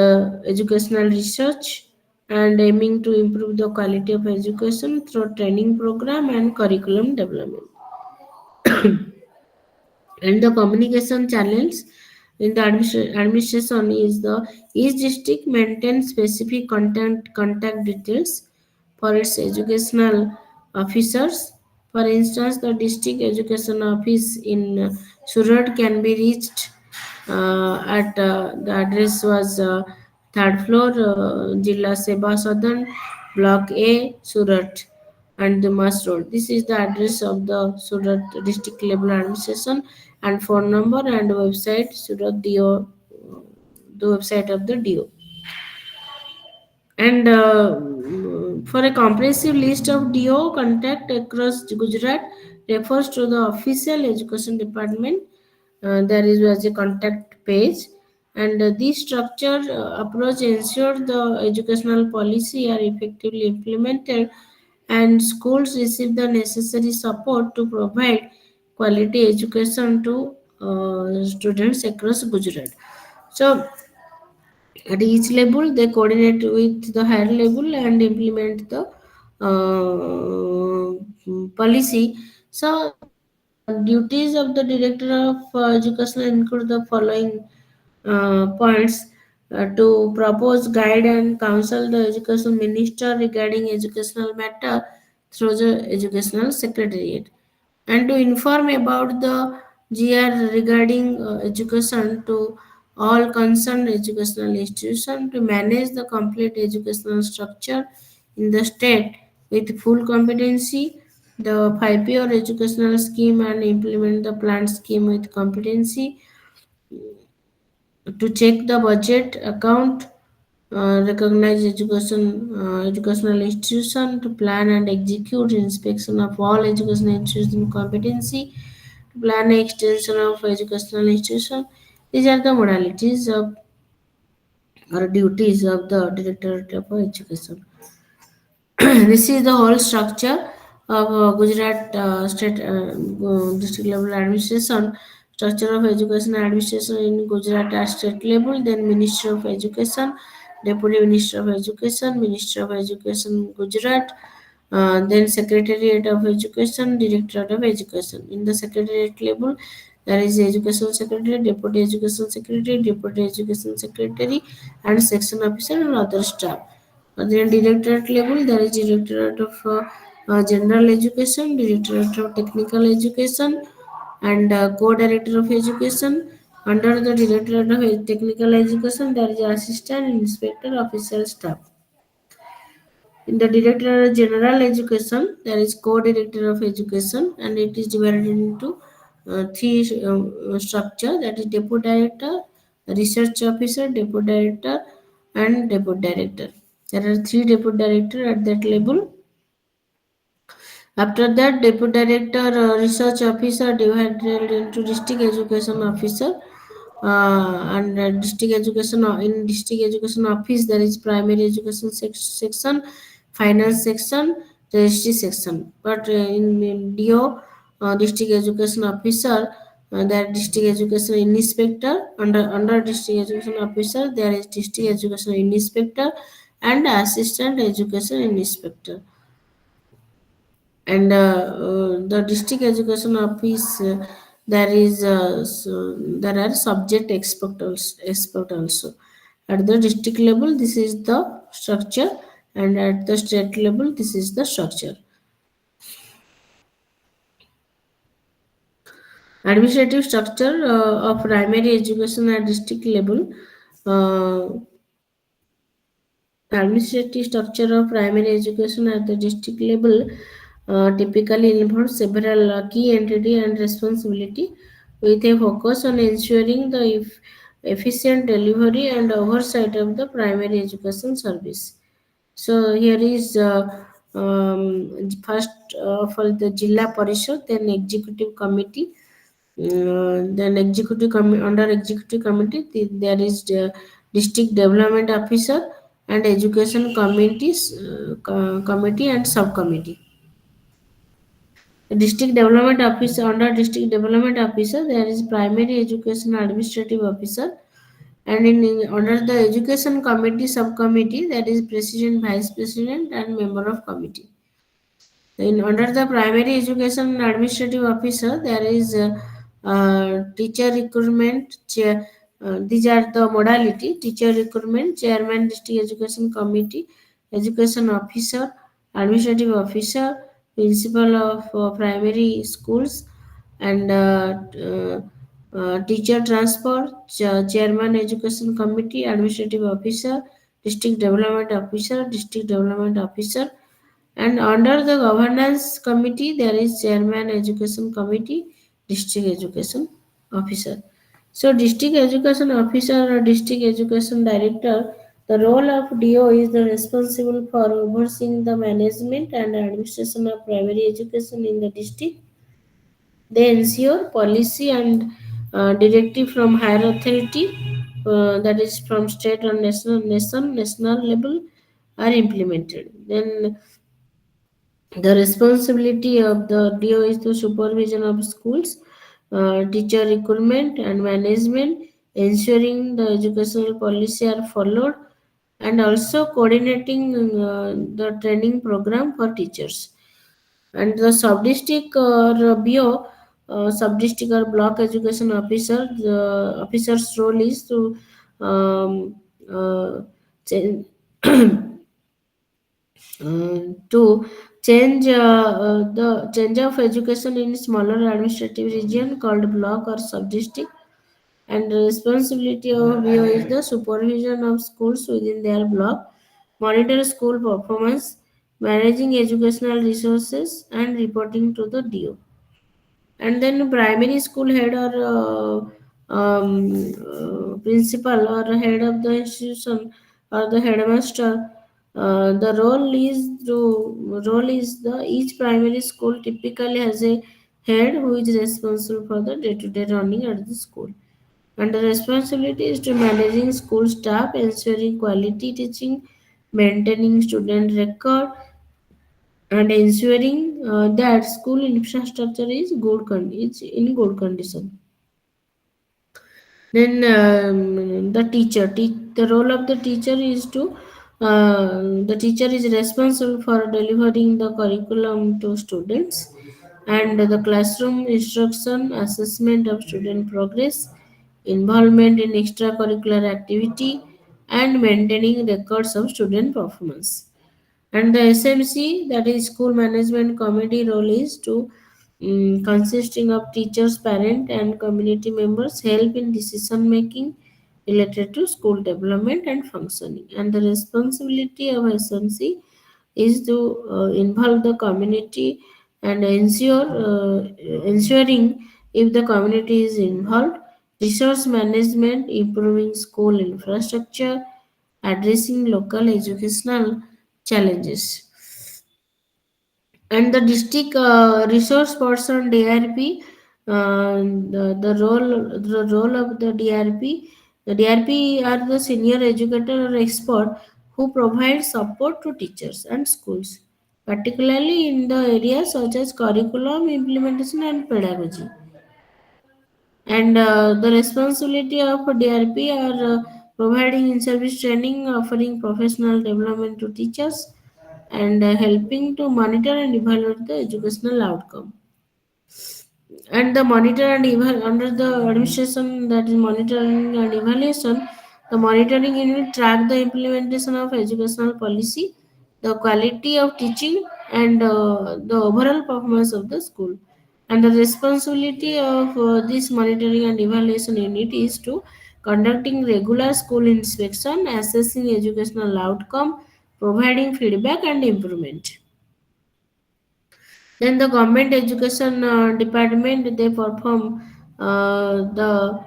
educational research and aiming to improve the quality of education through training program and curriculum development. And the communication channels in the administration is the each district maintains specific contact details for its educational officers. For instance, the district education office in Surat can be reached at the address was third floor, Jilla Seba Southern, Block A, Surat, and the Mas Road. This is the address of the Surat district level administration and phone number and website Surat DO, the website of the DO. And for a comprehensive list of DO contact across Gujarat refers to the official education department. There is was a contact page, and this structure approach ensure the educational policy are effectively implemented and schools receive the necessary support to provide quality education to students across Gujarat. So at each level, they coordinate with the higher level and implement the policy. So, the duties of the Director of Education include the following points to propose, guide, and counsel the Education Minister regarding educational matter through the Educational Secretariat, and to inform about the GR regarding education to all concerned educational institutions, to manage the complete educational structure in the state with full competency, the 5 year educational scheme and implement the planned scheme with competency, to check the budget account, recognize educational institution, to plan and execute inspection of all educational institution competency, to plan extension of educational institution. These are the modalities of or duties of the Directorate of Education. This is the whole structure of Gujarat state district level administration. Structure of education administration in Gujarat at state level, then Minister of Education, Deputy Minister of Education, Minister of Education Gujarat, then Secretariat of Education, Directorate of Education. In the Secretariat level, there is Education Secretary, Deputy Education Secretary, Deputy Education Secretary, and Section Officer and other staff. Then Directorate level, there is Directorate of General Education, Directorate of Technical Education, and Co-Director of Education. Under the Directorate of Technical Education, there is Assistant Inspector Official Staff. In the Director of General Education, there is Co-Director of Education, and it is divided into three structure, that is Deputy Director, Research Officer, Deputy Director, and Deputy Director. There are three Deputy Director at that level. After that, Deputy Director, Research Officer divided into District Education Officer, and District Education in District Education Office there is Primary Education section, Finance section, Registry section. But in DO, District Education Officer, there District Education Inspector. Under District Education Officer, there is District Education Inspector and Assistant Education Inspector. And the district education office, there is there are subject expert also at the district level. This is the structure, and at the state level this is the structure. Administrative structure of primary education at district level. uh, Administrative structure of primary education at the district level. typically involves several key entity and responsibility with a focus on ensuring the efficient delivery and oversight of the primary education service. So here is first of all the Jilla Parishad, then Executive Committee, then under Executive Committee there is the District Development Officer and Education Committees, Committee and Subcommittee. The District Development Officer, under District Development Officer there is Primary Education Administrative Officer, and under the Education Committee Subcommittee there is President, Vice President and Member of Committee. In under the Primary Education Administrative Officer, there is teacher recruitment. These are the modality: teacher recruitment, chairman, district education committee, education officer, administrative officer, principal of primary schools, and teacher transfer, chairman education committee, administrative officer, district development officer, and under the governance committee, there is chairman education committee, district education officer. So district education officer or district education director, the role of DO is the responsible for overseeing the management and administration of primary education in the district. They ensure policy and directive from higher authority, that is from state or national level, are implemented. Then the responsibility of the DO is the supervision of schools, teacher recruitment and management, ensuring the educational policy are followed, and also coordinating the training program for teachers. And the sub-district or BO, sub-district or block education officer, the officer's role is to um, uh, change, to the change of education in smaller administrative region called block or sub-district, and the responsibility of BO is the supervision of schools within their block, monitor school performance, managing educational resources, and reporting to the DO. And then primary school head or principal or head of the institution or the headmaster, the role is the each primary school typically has a head who is responsible for the day-to-day running at the school, and the responsibility is to managing school staff, ensuring quality teaching, maintaining student record, and ensuring that school infrastructure is in good condition. Then the role of the teacher is to the teacher is responsible for delivering the curriculum to students, and the classroom instruction, assessment of student progress, involvement in extracurricular activity, and maintaining records of student performance. And the SMC, that is School Management Committee, role is to consisting of teachers, parent, and community members, help in decision making related to school development and functioning. And the responsibility of SMC is to involve the community and ensuring if the community is involved, resource management, improving school infrastructure, addressing local educational challenges. And the district resource person DRP, the role of the DRP are the senior educator or expert who provide support to teachers and schools, particularly in the areas such as curriculum implementation and pedagogy. And the responsibility of DRP are providing in-service training, offering professional development to teachers, and helping to monitor and evaluate the educational outcome. And the monitor and under the administration, that is monitoring and evaluation, the monitoring unit track the implementation of educational policy, the quality of teaching, and the overall performance of the school. And the responsibility of this monitoring and evaluation unit is to conducting regular school inspection, assessing educational outcome, providing feedback and improvement. Then the government education department, they perform uh, the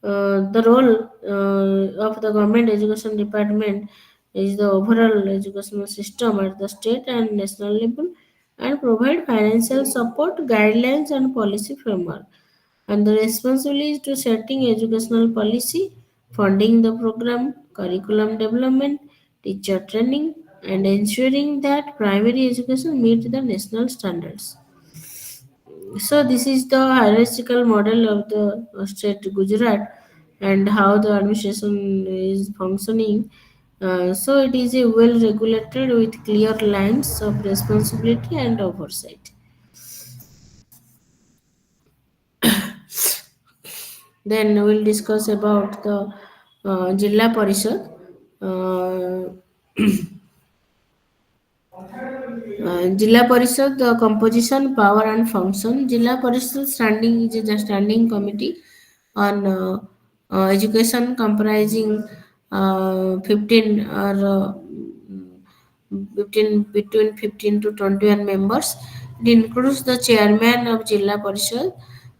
the role of the government education department is the overall educational system at the state and national level, and provide financial support, guidelines, and policy framework. And the responsibility is to setting educational policy, funding the program, curriculum development, teacher training, and ensuring that primary education meets the national standards. So this is the hierarchical model of the state Gujarat and how the administration is functioning. So it is a well regulated with clear lines of responsibility and oversight. Then we'll discuss about the Jilla Parishad. Uh, Jilla Parishad, the composition, power and function. Jilla Parishad standing is a standing committee on education comprising 15 or 15 between 15 to 21 members. It includes the chairman of Jilla Parishad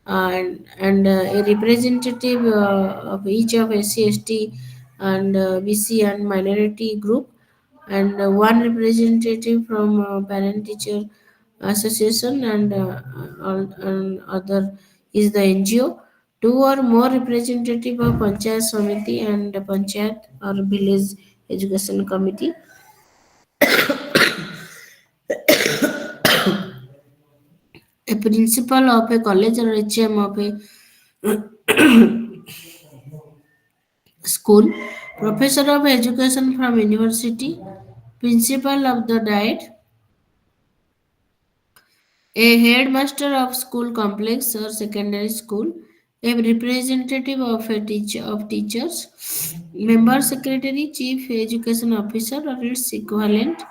and a representative of each of SC, ST and BC and minority group, and one representative from parent teacher association, and other is the NGO. Two or more representative of Panchayat Samiti and Panchayat or village education committee. A principal of a college or HM of a school, professor of education from university, principal of the diet, a headmaster of school complex or secondary school, a representative of a teacher of teachers, member secretary, chief education officer or its equivalent.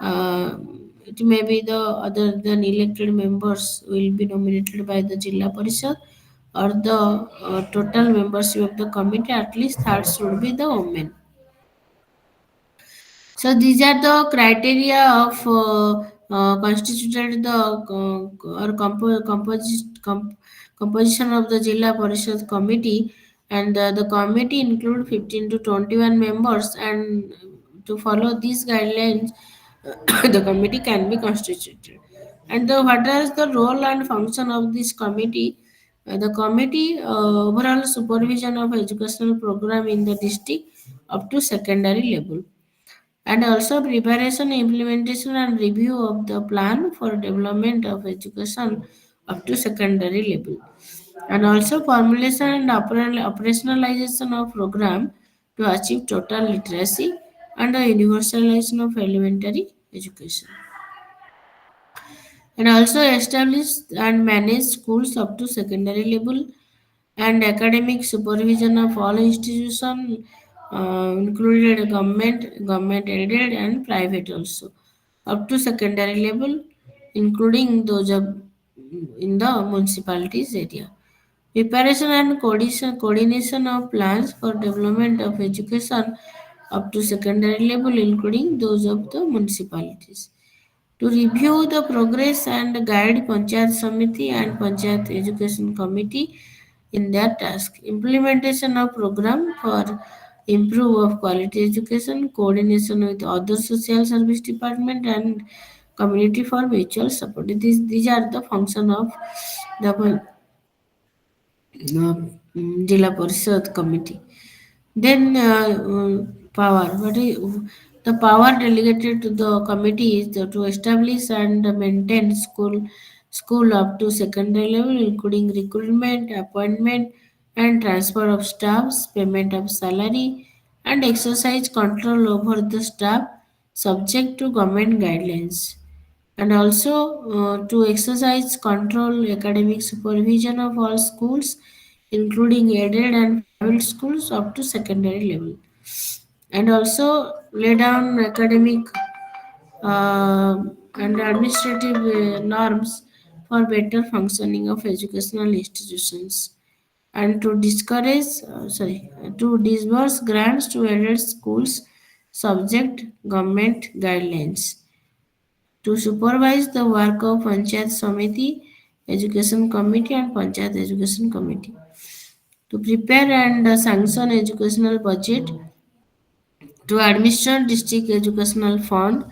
Uh, it may be the other than elected members will be nominated by the Jilla Parishad, or the total membership of the committee, at least third should be the women. So these are the criteria of constituted the or composition of the Jilla Parishad committee, and the committee include 15 to 21 members, and to follow these guidelines, the committee can be constituted. And what is the role and function of this committee? The committee overall supervision of educational program in the district up to secondary level, and also preparation, implementation, and review of the plan for development of education up to secondary level, and also formulation and operationalization of program to achieve total literacy and the universalization of elementary education, and also establish and manage schools up to secondary level, and academic supervision of all institutions, included government aided and private also, up to secondary level, including those of in the municipalities area. Preparation and coordination of plans for development of education up to secondary level, including those of the municipalities. To review the progress and guide Panchayat Samiti and Panchayat Education Committee in their task. Implementation of program for improve of quality education, coordination with other social service department and community for mutual support. These are the function of the Jilla Parishad committee. Then power. What is the power delegated to the committee is to establish and maintain school up to secondary level, including recruitment, appointment, and transfer of staffs, payment of salary, and exercise control over the staff subject to government guidelines, and also to exercise control academic supervision of all schools, including aided and private schools up to secondary level, and also lay down academic uh, and administrative norms for better functioning of educational institutions, and to discourage to disburse grants to aided schools subject government guidelines. To supervise the work of Panchayat Samiti, Education Committee and Panchayat Education Committee. To prepare and sanction educational budget, to administer district educational fund,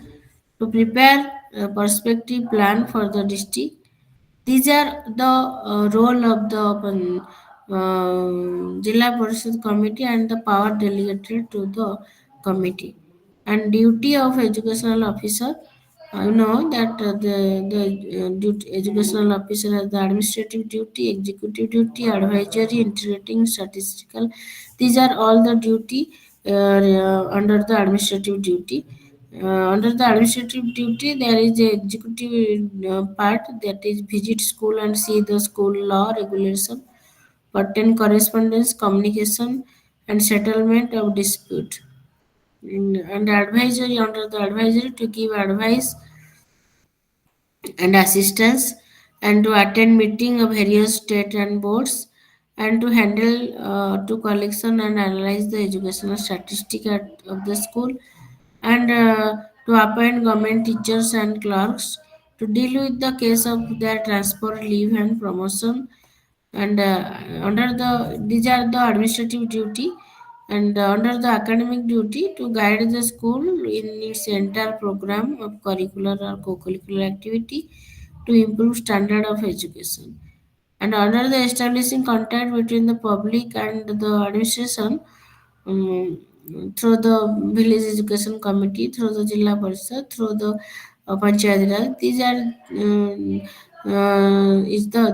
to prepare a perspective plan for the district. These are the role of the Jilla Parishad committee and the power delegated to the committee. And duty of educational officer, I know that educational officer has the administrative duty, executive duty, advisory, integrating, statistical. These are all the duty under the administrative duty. Under the administrative duty, there is a executive part, that is visit school and see the school law regulation, pertain correspondence, communication, and settlement of dispute. And advisory, under the advisory, to give advice and assistance, and to attend meeting of various state and boards, and to handle to collection and analyze the educational statistic of the school, and to appoint government teachers and clerks, to deal with the case of their transfer, leave and promotion. And under the these are the administrative duty. And under the academic duty, to guide the school in its entire program of curricular or co-curricular activity, to improve standard of education. And under the establishing contact between the public and the administration, um, through the village education committee, through the Jilla Parishad, through the Panchayat Raj. These are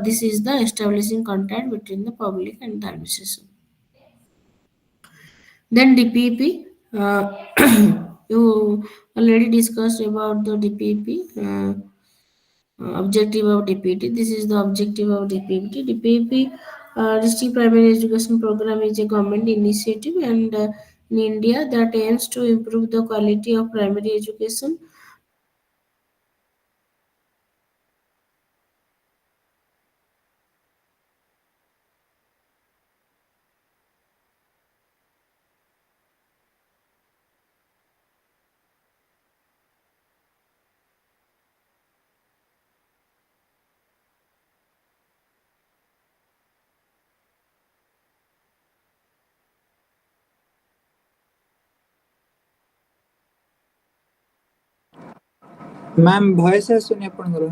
this is the establishing contact between the public and the administration. Then DPP, you already discussed about the DPP. Objective of DPT. This is the objective of DPT. DPP, District Primary Education Program, is a government initiative and in India that aims to improve the quality of primary education. Ma'am voice ଆସୁନି ଆପଣଙ୍କର।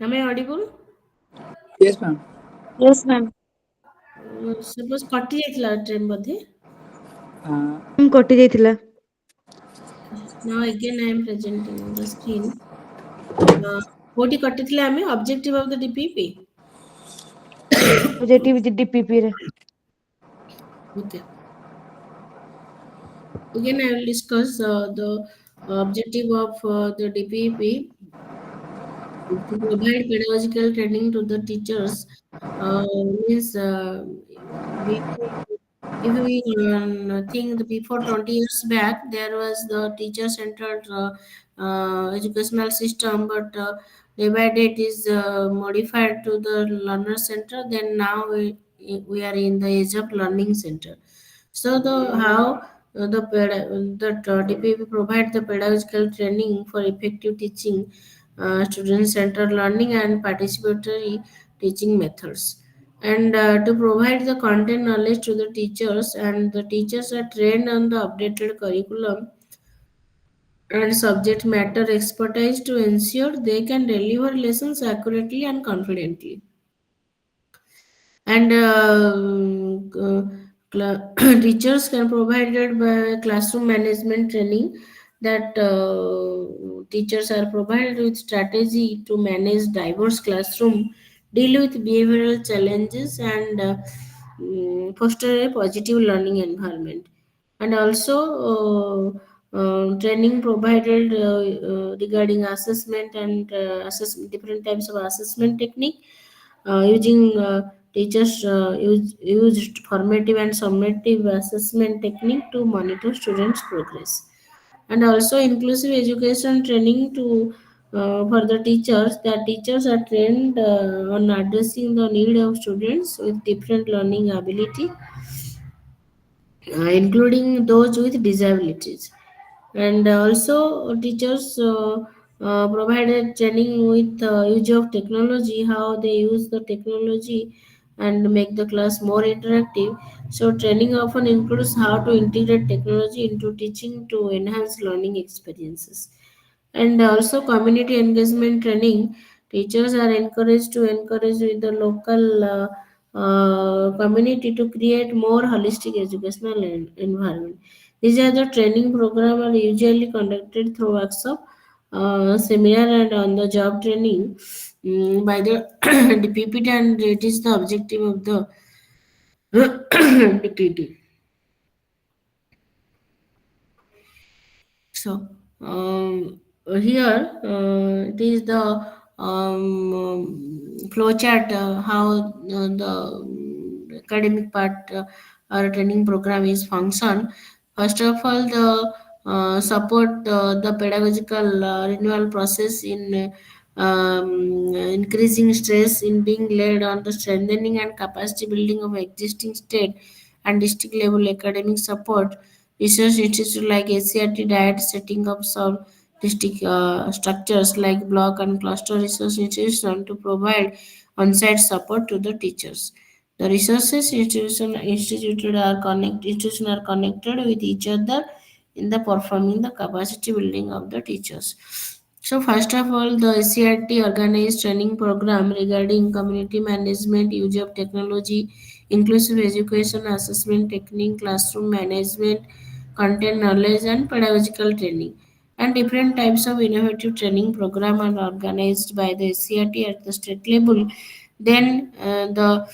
Am I audible? Yes, ma'am. Yes, ma'am. Suppose कटि जाइଥିଲା train बोधे. Uh, कटि जाइଥିଲା. Now again I am presenting on the screen. कोटी कटिଥିଲା ଆମେ objective of the DPP. Objective DPP रे. Okay. Again I will discuss the objective of the DPP to provide pedagogical training to the teachers. Means before, if we think before 20 years back, there was the teacher-centered educational system, but day by day it is modified to the learner center. Then now we are in the age of learning center. So the how the DPP provide the pedagogical training for effective teaching, student-centered learning, and participatory teaching methods. And to provide the content knowledge to the teachers, and the teachers are trained on the updated curriculum and subject matter expertise to ensure they can deliver lessons accurately and confidently. And teachers can provided by classroom management training, that teachers are provided with strategy to manage diverse classroom, deal with behavioral challenges, and foster a positive learning environment. And also training provided regarding assessment and different types of assessment technique, using teachers used formative and summative assessment technique to monitor students progress. And also inclusive education training to for the teachers, that teachers are trained on addressing the need of students with different learning ability, including those with disabilities. And also teachers provided training with use of technology, how they use the technology and make the class more interactive. So training often includes how to integrate technology into teaching to enhance learning experiences. And also community engagement training, teachers are encouraged to encourage with the local community to create more holistic educational environment. These are the training program are usually conducted through workshop, seminar, and on the job training by the DPP, and it is the objective of the DPP. So here it is the flow chart, how the academic part or training program is function. First of all, the support the pedagogical renewal process in increasing stress in being laid on the strengthening and capacity building of existing state and district level academic support. Research institutes like ACRT diet setting up some district structures like block and cluster research institution to provide on-site support to the teachers. The resources institution are connected with each other in the performing the capacity building of the teachers. So first of all, the ACRT organized training program regarding community management, use of technology, inclusive education, assessment technique, classroom management, content knowledge, and pedagogical training. And different types of innovative training program are organized by the ACRT at the state level. Then the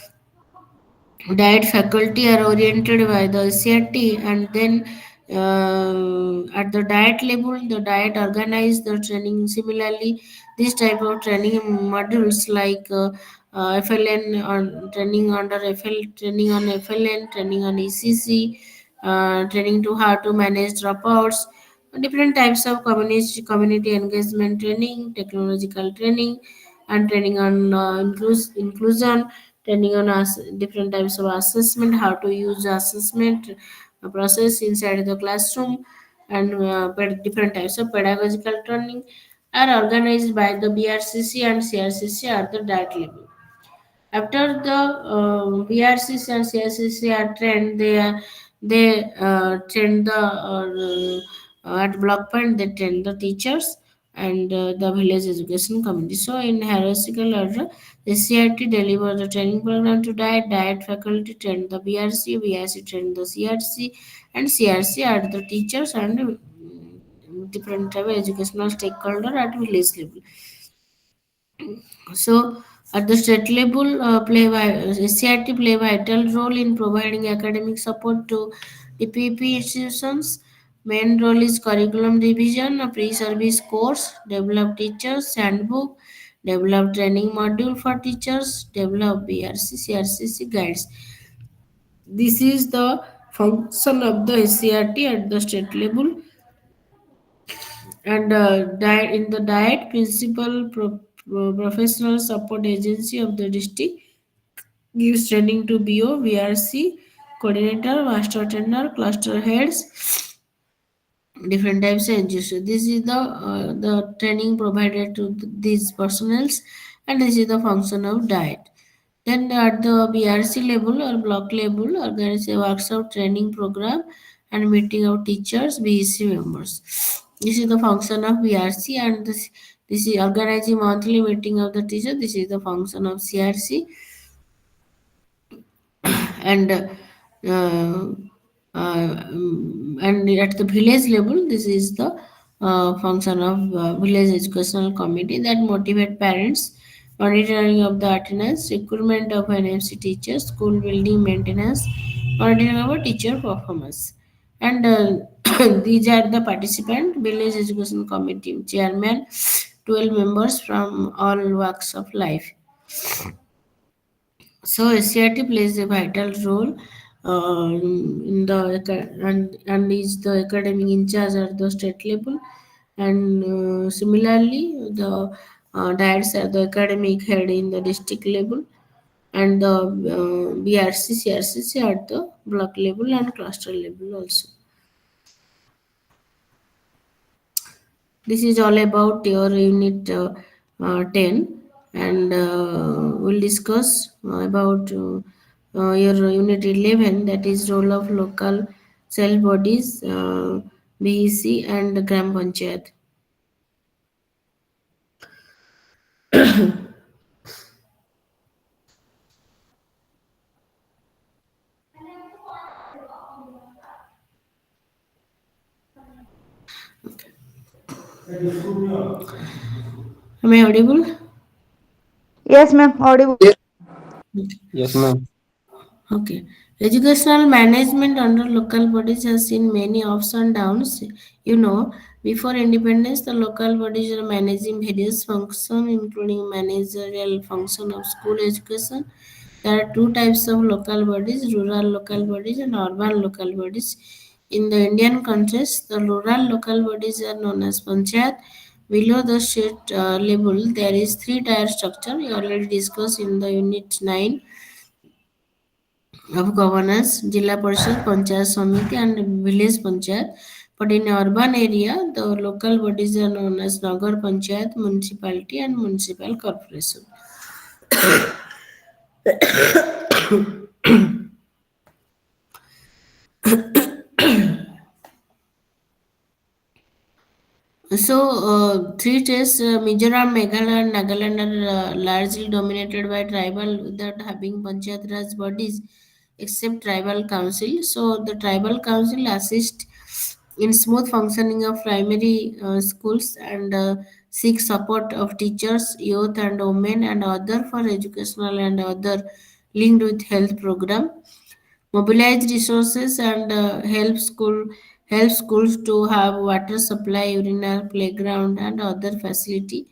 diet faculty are oriented by the CRT, and then at the diet level the diet organize the training similarly. This type of training modules like FLN on training under FL, training on FLN, training on ECC, training to how to manage dropouts, different types of community engagement training, technological training, and training on inclusion, training on different types of assessment, how to use assessment process inside the classroom, and different types of pedagogical training are organized by the BRCC and CRCC at the that level. After the BRCC and CRCC are trained, they train the at block point they train the teachers. and the village education committee. So in hierarchical order, the CRT deliver the training program to diet faculty train the BRC train the CRC, and CRC are the teachers and different type of educational stakeholder at village level. So at the state level, SCRT play vital role in providing academic support to DPP institutions. Main role is curriculum revision, a pre-service course, develop teachers handbook, develop training module for teachers, develop BRC, CRCC guides. This is the function of the SCRT at the state level. And in the diet principal professional support agency of the district gives training to BO, VRC, coordinator, master trainer, cluster heads, different types of NGOs. So this is the training provided to these personnels, and this is the function of diet. Then at the BRC level or block level, organize a workshop training program and meeting of teachers, BEC members. This is the function of BRC, and this is organizing monthly meeting of the teacher. This is the function of CRC. And and at the village level, this is the function of village educational committee that motivate parents, monitoring of the attendance, recruitment of an MC teacher, school building maintenance, monitoring of a teacher performance. And these are the participant village education committee chairman, 12 members from all walks of life. So SCRT plays a vital role in the and is the academic in charge at the state level, and similarly the DIETs are the academic head in the district level, and the BRC, CRCC at the block level and cluster level also. This is all about your unit 10, and we'll discuss about your unit 11, that is role of local self bodies, BEC and Gram Panchayat. Am I audible? Yes, ma'am. Audible. Yes. Yes, ma'am. Okay. Educational management under local bodies has seen many ups and downs. You know, before independence, the local bodies are managing various functions, including managerial function of school education. There are two types of local bodies: rural local bodies and urban local bodies. In the Indian context, the rural local bodies are known as panchayat. Below the state level, there is three-tier structure. We already discussed in the unit 9 of governance, Jilla Parishad, Panchayat Samiti and Village Panchayat. But in urban area, the local bodies are known as Nagar Panchayat, Municipality and Municipal Corporation. So, three states, Mizoram, Meghalaya, and Nagaland, are largely dominated by tribal without having Panchayat Raj bodies except tribal council. So, the tribal council assists in smooth functioning of primary schools and seek support of teachers, youth, and women and other for educational and other linked with health program, mobilize resources and help schools to have water supply, urinal, playground and other facility.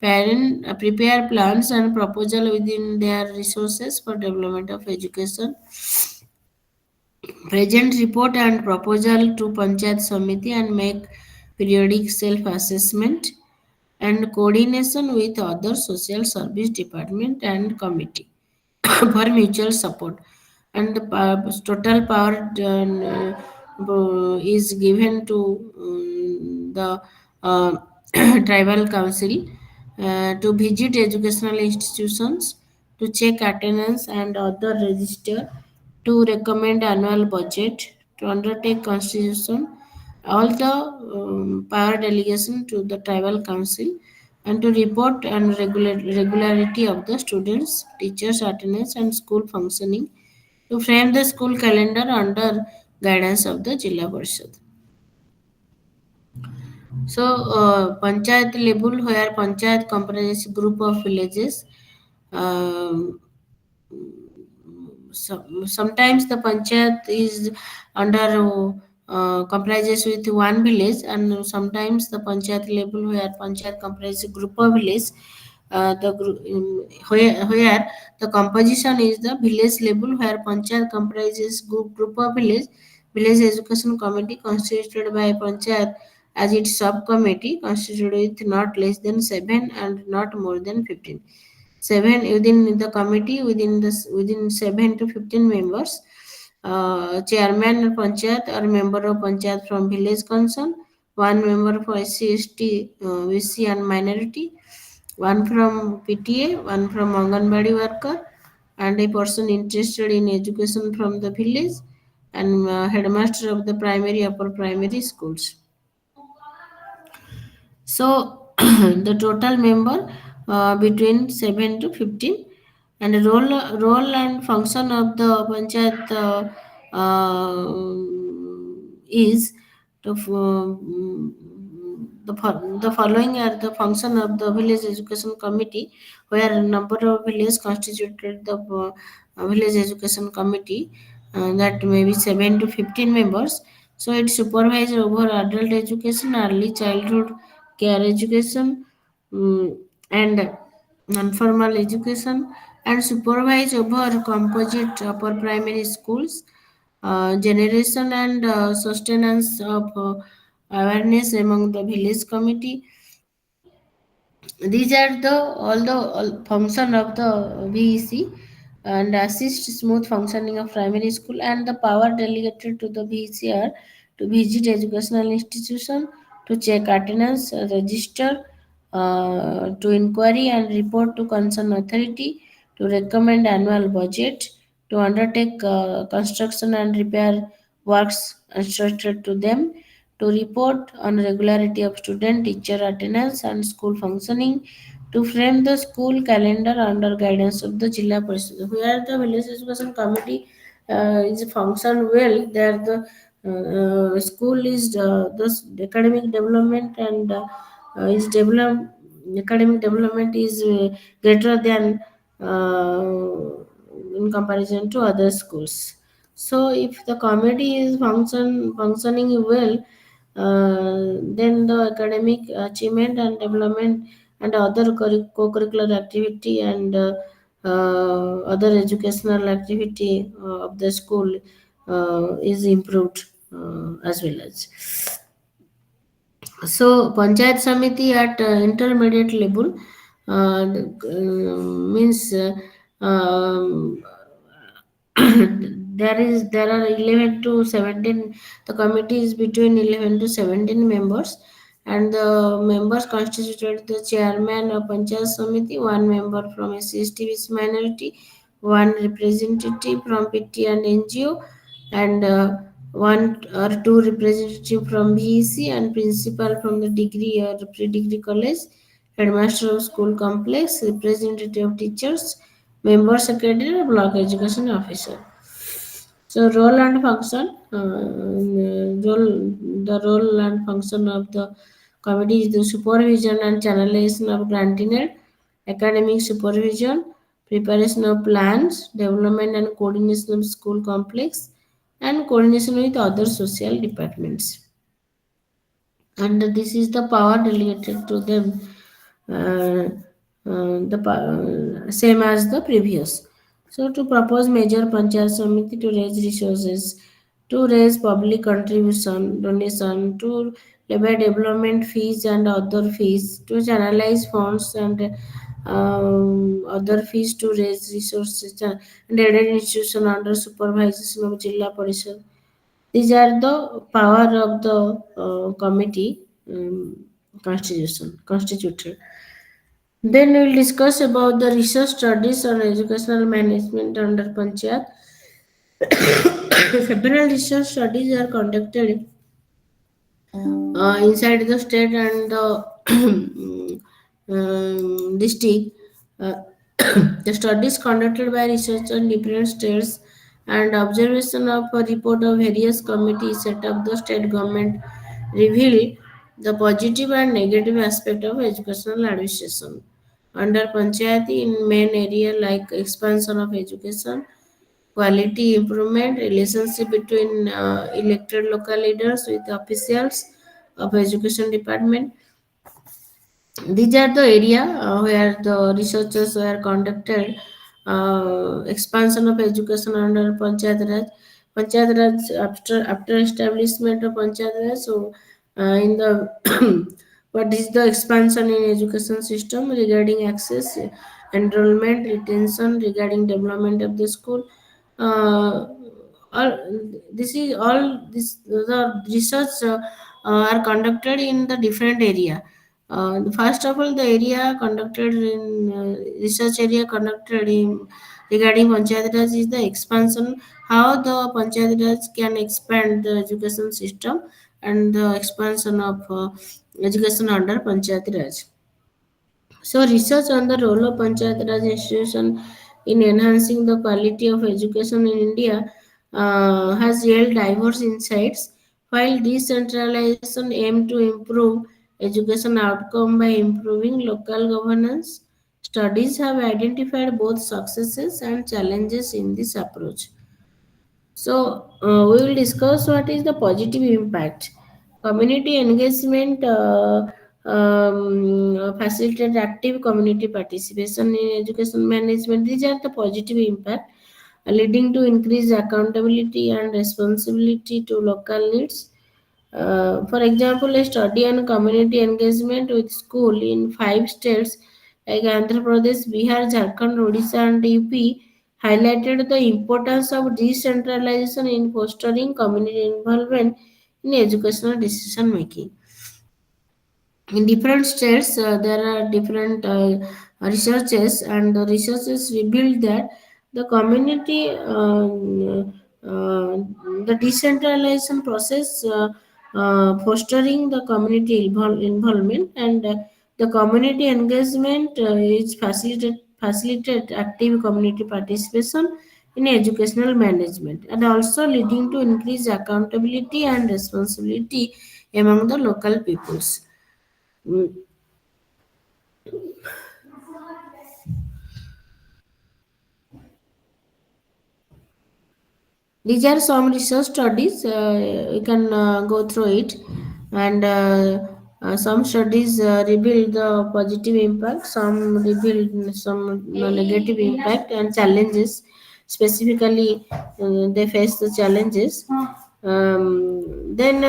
Parent prepare plans and proposal within their resources for development of education. Present report and proposal to Panchayat Samiti and make periodic self assessment and coordination with other social service department and committee for mutual support. And the total power is given to the uh, tribal council to visit educational institutions, to check attendance and other register, to recommend annual budget, to undertake constitution all the power delegation to the tribal council, and to report and regularity of the students, teachers' attendance, and school functioning, to frame the school calendar under guidance of the Jilla Parishad. So, panchayat level, where panchayat comprises group of villages. Um, Sometimes the panchayat is under comprises with one village, and sometimes the panchayat level where panchayat comprises a group of village. Where the composition is the village level, where panchayat comprises group of village education committee constituted by panchayat as its subcommittee, constituted with not less than 7 and not more than 15. 7 within the committee, within 7 to 15 members. Chairman of panchayat or member of panchayat from village concern, one member for SC, ST, VC and minority, one from PTA, one from Anganwadi worker, and a person interested in education from the village, and headmaster of the primary upper primary schools. So the total member between 7 to 15, and the role and function of the panchayat is to the following are the function of the village education committee, where a number of villages constituted the village education committee, that may be 7 to 15 members. So it supervises over adult education, early childhood care education, and non-formal education, and supervise over composite upper primary schools, generation and sustenance of awareness among the village committee. These are the all function of the VEC, and assist smooth functioning of primary school, and the power delegated to the VEC are to visit educational institution, to check attendance, register, to inquiry and report to concerned authority, to recommend annual budget, to undertake construction and repair works instructed to them, to report on regularity of student teacher attendance and school functioning, to frame the school calendar under guidance of the Jilla Parishad. Where the village education committee is function well, there the school is the academic development, and is develop academic development is greater than in comparison to other schools. So if the committee is functioning well, then the academic achievement and development and other co-curricular activity, and other educational activity of the school is improved as well as. So, Panchayat Samiti at intermediate level means um, there are 11 to 17. The committee is between 11 to 17 members, and the members constituted the chairman of Panchayat Samiti, one member from SC/ST minority, one representative from PT and NGO, and one or two representative from VEC, and principal from the degree or pre-degree college, headmaster of school complex, representative of teachers, member secretary, block education officer. So role and function, the role and function of the committee is the supervision and channelization of granting aid, academic supervision, preparation of plans, development and coordination of school complex, and coordination with other social departments. And this is the power delegated to them, uh, same as the previous. So to propose major panchayat samiti to raise resources, to raise public contribution, donation, to levy development fees and other fees, to channelize funds and other fees to raise resources, and aided institution under supervision of Jilla Parishad. These are the power of the committee constituted. Then we will discuss about the research studies on educational management under Panchayat. Several research studies are conducted inside the state and the district. Uh, the studies conducted by researchers in different states and observation of a report of various committees set up the state government reveal the positive and negative aspect of educational administration. Under Panchayati in main area like expansion of education, quality improvement, relationship between elected local leaders with officials of education department. These are the area where the researchers were conducted. Expansion of education under Panchayat Raj. Panchayat Raj after establishment of Panchayat Raj. So in the what is the expansion in education system regarding access, enrollment, retention, regarding development of the school. Uh, all this is all this the research are conducted in the different area. First of all, the area conducted in research area conducted in regarding Panchayat Raj is the expansion, how the Panchayat Raj can expand the education system and the expansion of education under Panchayat Raj. So, research on the role of Panchayat Raj institution in enhancing the quality of education in India has yield diverse insights. While decentralization aim to improve education outcome by improving local governance, studies have identified both successes and challenges in this approach. So, we will discuss what is the positive impact. Community engagement facilitate active community participation in education management. These are the positive impact leading to increased accountability and responsibility to local needs. For example, a study on community engagement with school in five states like Andhra Pradesh, Bihar, Jharkhand, Odisha, and UP highlighted the importance of decentralization in fostering community involvement in educational decision making. In different states there are different researches, and the researches revealed that the community the decentralization process fostering the community involvement, and the community engagement is facilitate active community participation in educational management, and also leading to increased accountability and responsibility among the local peoples. Mm, These are some research studies. You can go through it, and some studies reveal the positive impact, some reveal some negative impact and challenges. Specifically, they face the challenges. Then,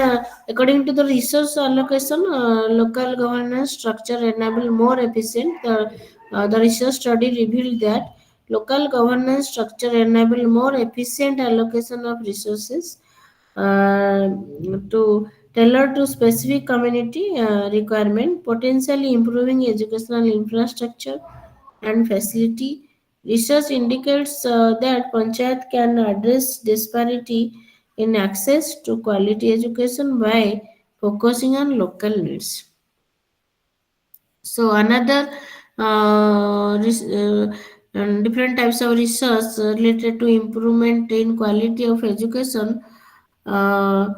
according to the resource allocation, local governance structure enable more efficient. The research study revealed that local governance structure enable more efficient allocation of resources uh, to tailor to specific community requirement, potentially improving educational infrastructure and facility. Research indicates that panchayat can address disparity in access to quality education by focusing on local needs. So another different types of research related to improvement in quality of education. Uh,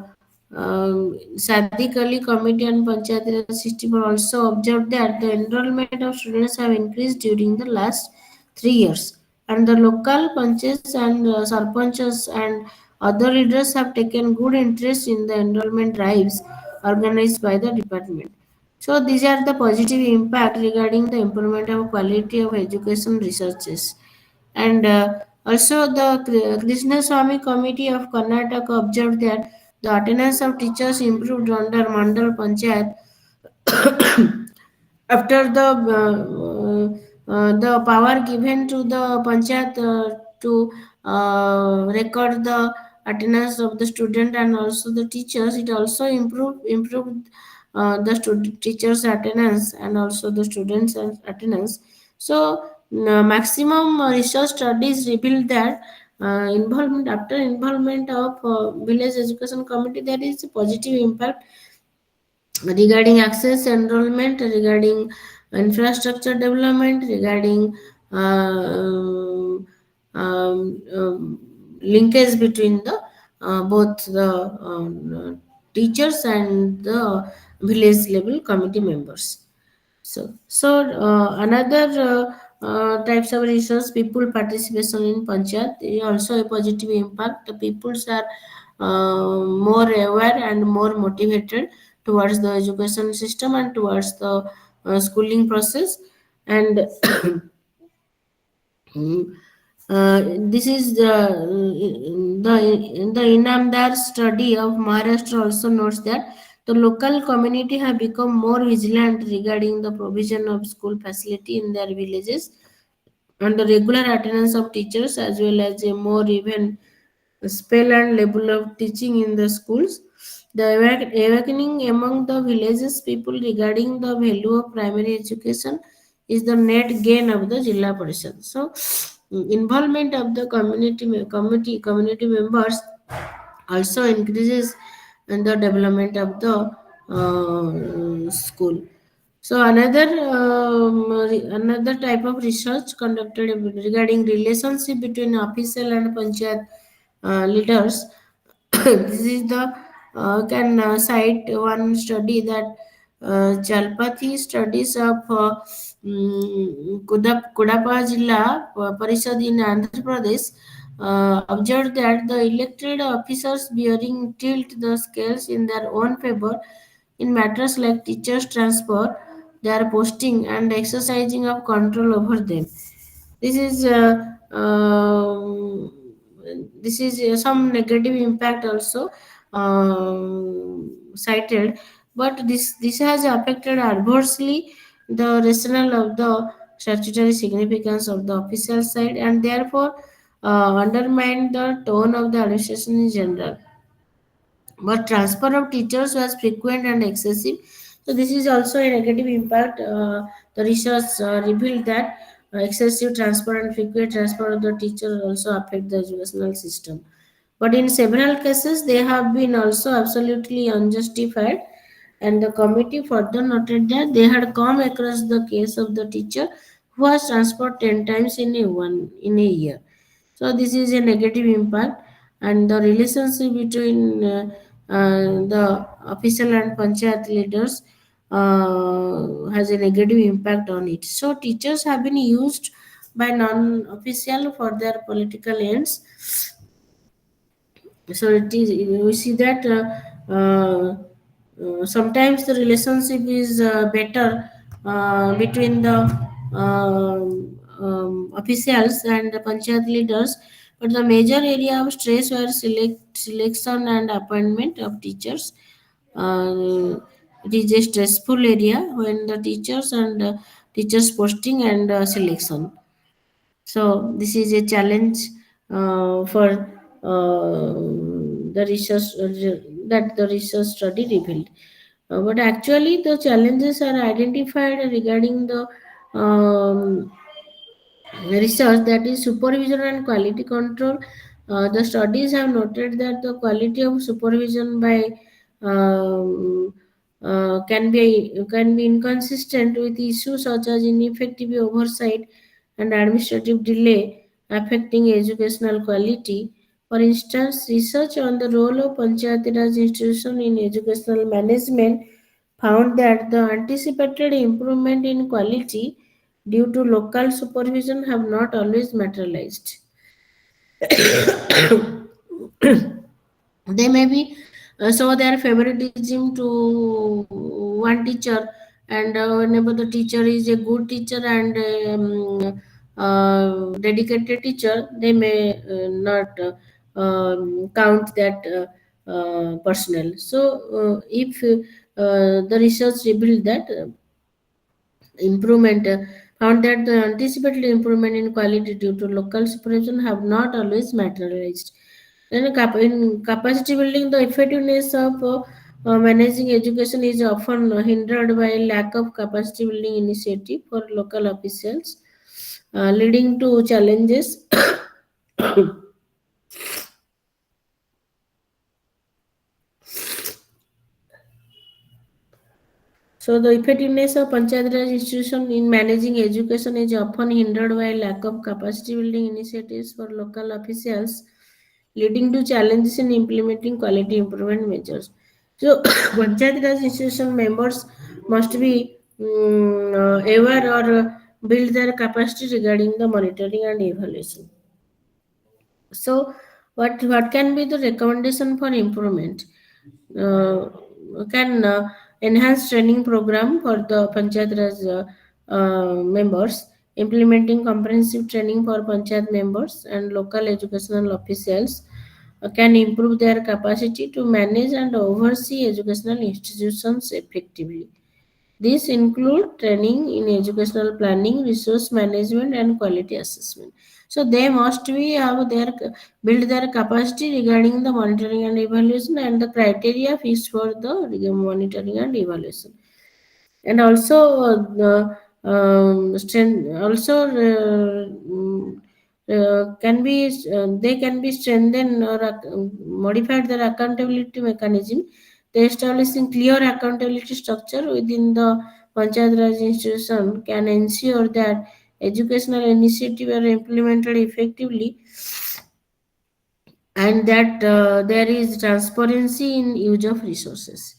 Sadiq Ali Committee and Panchayat Raj 64 also observed that the enrollment of students have increased during the last 3 years, and the local panchayats and sarpanchas and other leaders have taken good interest in the enrollment drives organized by the department. So these are the positive impact regarding the improvement of quality of education researches. And also the Krishna Swami Committee of Karnataka observed that the attendance of teachers improved under Mandal Panchayat after the power given to the panchayat to record the attendance of the student and also the teachers, it also improved the teachers attendance and also the students attendance. So maximum research studies revealed that involvement after involvement of village education committee, there is a positive impact regarding access enrollment, regarding infrastructure development, regarding linkage between the both the teachers and the village level committee members. Another types of resource, people participation in panchayat is also a positive impact. The peoples are more aware and more motivated towards the education system and towards the schooling process. And Mm, this is the Inamdar study of Maharashtra also notes that the local community have become more vigilant regarding the provision of school facility in their villages and the regular attendance of teachers as well as a more even spell and level of teaching in the schools. The awakening among the villages people regarding the value of primary education is the net gain of the Jilla Parishad. So, involvement of the community members also increases in the development of the school. So another type of research conducted regarding relationship between official and panchayat leaders. This is the can cite one study that Jalpathy studies of Kudapa Jilla Parishad in Andhra Pradesh observed that the elected officers bearing tilt the scales in their own favor in matters like teachers transfer, their posting and exercising of control over them. This is some negative impact also cited, but this has affected adversely the rationale of the statutory significance of the official side and therefore undermined the tone of the administration in general, but transfer of teachers was frequent and excessive. So this is also a negative impact. The research revealed that excessive transfer and frequent transfer of the teachers also affect the educational system. But in several cases, they have been also absolutely unjustified. And the committee further noted that they had come across the case of the teacher who was transferred 10 times in a year. So this is a negative impact, and the relationship between the official and panchayat leaders has a negative impact on it. So teachers have been used by non-official for their political ends. So it is we see that sometimes the relationship is better between the officials and the panchayat leaders, but the major area of stress were selection and appointment of teachers. It is a stressful area when the teachers and teachers posting and selection. So this is a challenge for the research that the research study revealed. But actually, the challenges are identified regarding the research, that is supervision and quality control. The studies have noted that the quality of supervision by um, can be inconsistent with issues such as ineffective oversight and administrative delay affecting educational quality. For instance, research on the role of Panchayati Raj institution in educational management found that the anticipated improvement in quality due to local supervision have not always materialized. They may be show their favoritism to one teacher, and whenever the teacher is a good teacher and dedicated teacher, they may not count that personnel. So if the research revealed that improvement found that the anticipated improvement in quality due to local supervision have not always materialized. Then in capacity building, the effectiveness of managing education is often hindered by lack of capacity building initiative for local officials, leading to challenges So the effectiveness of Panchayat Raj institution in managing education is often hindered by lack of capacity building initiatives for local officials, leading to challenges in implementing quality improvement measures. So Panchayat Raj institution members must be aware or build their capacity regarding the monitoring and evaluation. So, what can be the recommendation for improvement? Uh, can enhance training program for the Panchayat Raj members, implementing comprehensive training for Panchayat members and local educational officials can improve their capacity to manage and oversee educational institutions effectively. These include training in educational planning, resource management, and quality assessment. So they must be have their build their capacity regarding the monitoring and evaluation and the criteria fixed for the monitoring and evaluation. And also also can be they can be strengthened or modified their accountability mechanism. They establishing clear accountability structure within the Panchayat Raj institution can ensure that educational initiatives are implemented effectively and that there is transparency in use of resources.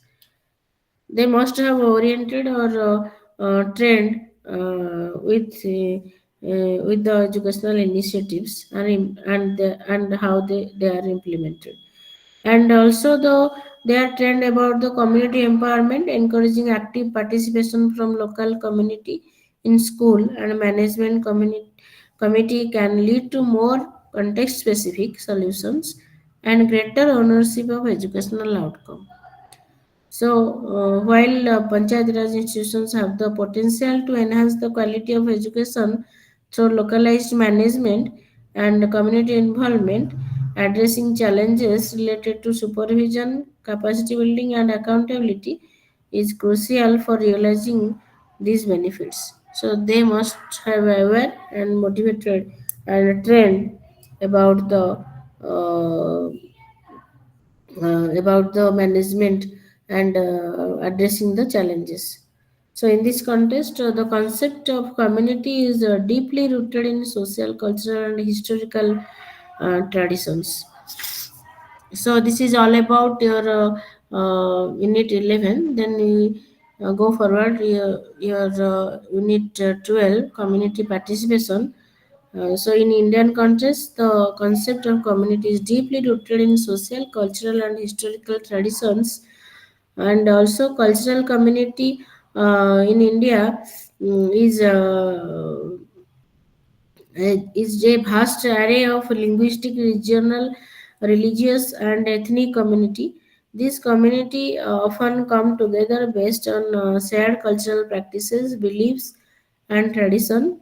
They must have oriented or trained with the educational initiatives and how they are implemented. And also they are trained about the community empowerment, encouraging active participation from local community in school and management committee can lead to more context specific solutions and greater ownership of educational outcome. So, while Panchayat Raj institutions have the potential to enhance the quality of education through localized management and community involvement, addressing challenges related to supervision, capacity building, and accountability is crucial for realizing these benefits. So, they must have aware and motivated and trained about about the management and addressing the challenges. So, in this context, the concept of community is deeply rooted in social, cultural, and historical traditions. So, this is all about your unit 11. Then we go forward your unit 12, community participation. So, in Indian context, the concept of community is deeply rooted in social, cultural, and historical traditions, and also cultural community in India is a vast array of linguistic, regional, religious, and ethnic community. These community often come together based on shared cultural practices, beliefs, and tradition.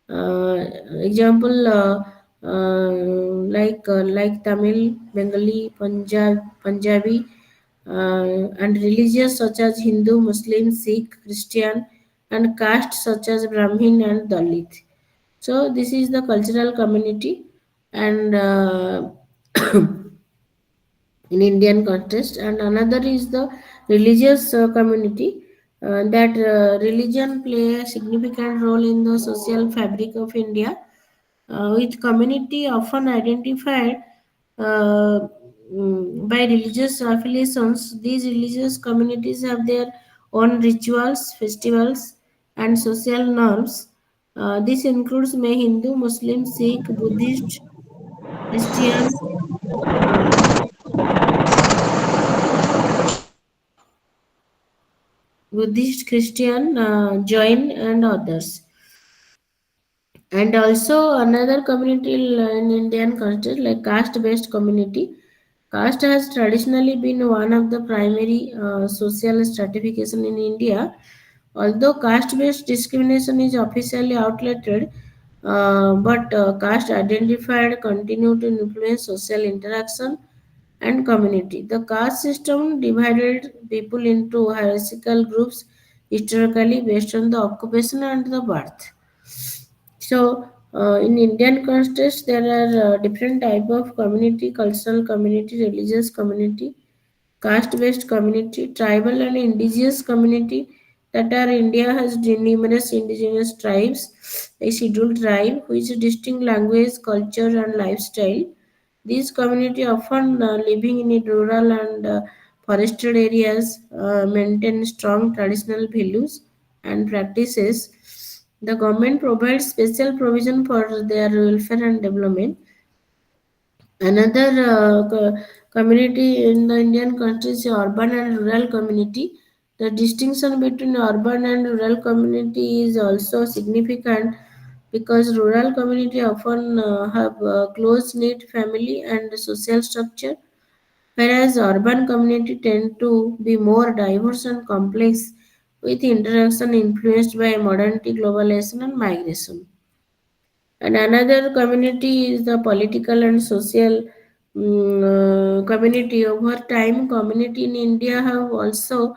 Uh, example like Tamil, Bengali, Punjabi, and religious such as Hindu, Muslim, Sikh, Christian, and caste such as Brahmin and Dalit. So this is the cultural community, and in Indian context, and another is the religious community. That religion play a significant role in the social fabric of India, with community often identified uh, by religious affiliations. These religious communities have their own rituals, festivals, and social norms. This includes may Hindu, Muslim, Sikh, Buddhist, Christian, uh, Christian, Jain, and others. And also another community in Indian culture like caste-based community. Caste has traditionally been one of the primary social stratification in India. Although caste-based discrimination is officially outlawed, but caste identified continue to influence social interaction and community. The caste system divided people into hierarchical groups historically based on the occupation and the birth. So, in Indian context, there are different type of community: cultural community, religious community, caste-based community, tribal and indigenous community, that are India has numerous indigenous tribes, a scheduled tribe which distinct language, culture, and lifestyle. These community often living in rural and forested areas maintain strong traditional values and practices. The government provides special provision for their welfare and development. Another community in the Indian country is urban and rural community. The distinction between urban and rural community is also significant because rural community often have close knit family and social structure, whereas urban community tend to be more diverse and complex with interaction influenced by modernity, globalization, and migration. And another community is the political and social community. Over time, community in India have also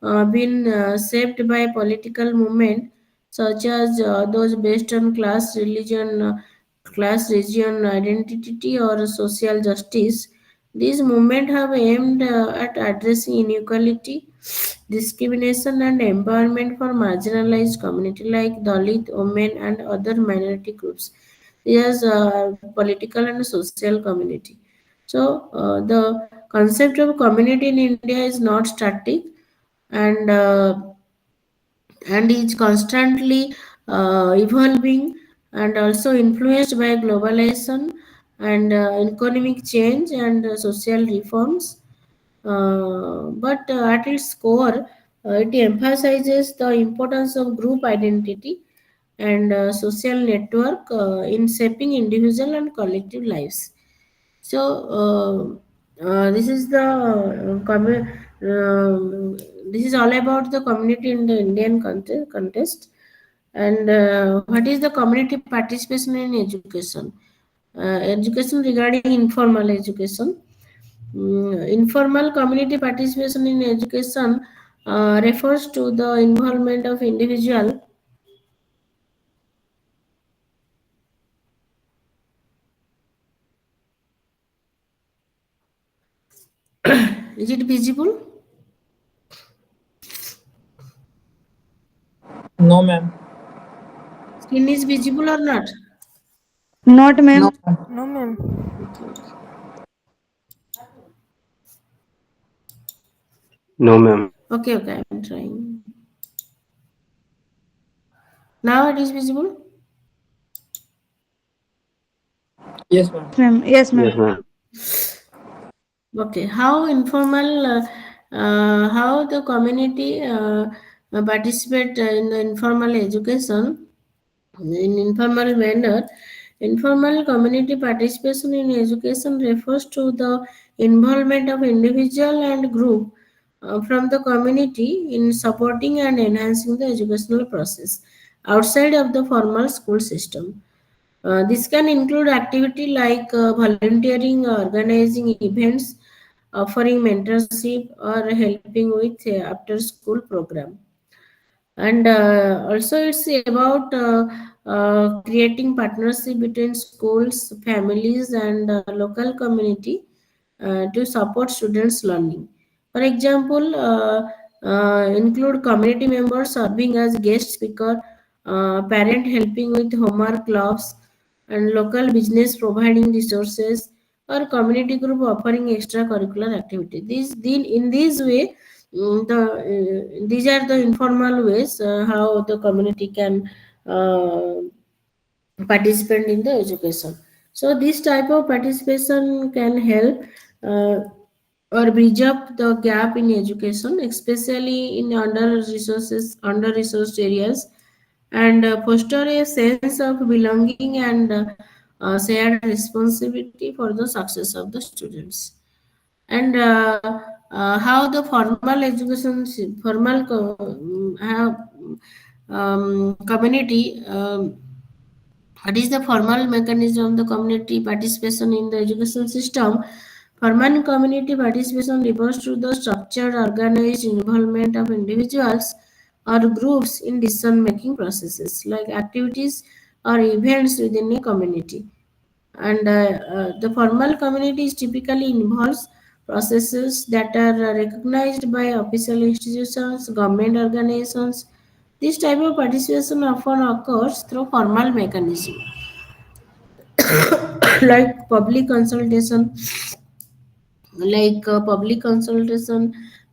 been shaped by political movement such as those based on class, region, identity, or social justice. These movements have aimed at addressing inequality, discrimination, and empowerment for marginalized community like Dalit, women, and other minority groups. These are political and social community. So the concept of community in India is not static and is constantly evolving and also influenced by globalization and economic change and social reforms. But at its core, it emphasizes the importance of group identity and social network in shaping individual and collective lives. So this is the this is all about the community in the Indian contest. And what is the community participation in education? Education regarding informal education. Informal community participation in education refers to the involvement of individual. Is it visible? No, ma'am. Screen is visible or not? Not, No, ma'am. ma'am. No, ma'am. Okay, okay. No, ma'am. Okay, okay, I'm trying. Now it is visible. Yes, ma'am. Yes, ma'am. Yes, Yes, ma'am. ma'am. Okay, how the community participate in the informal education in informal manner. Informal community participation in education refers to the involvement of individual and group from the community in supporting and enhancing the educational process outside of the formal school system. This can include activity like volunteering, organizing events, offering mentorship, or helping with after-school program. And also, it's about creating partnership between schools, families, and local community to support students' learning. For example, include community members serving as guest speaker, parent helping with homework clubs, and local business providing resources, or community group offering extracurricular activity. In this way, these are the informal ways how the community can uh, participate in the education. So this type of participation can help uh, or bridge up the gap in education, especially in under resourced areas, and foster a sense of belonging and shared responsibility for the success of the students. And how the formal education have community what is the formal mechanism of the community participation in the education system? Formal community participation refers to the structured, organized involvement of individuals or groups in decision making processes like activities or events within a community. And the formal communities typically involves processes that are recognized by official institutions, government organizations. This type of participation often occurs through formal mechanism like public consultation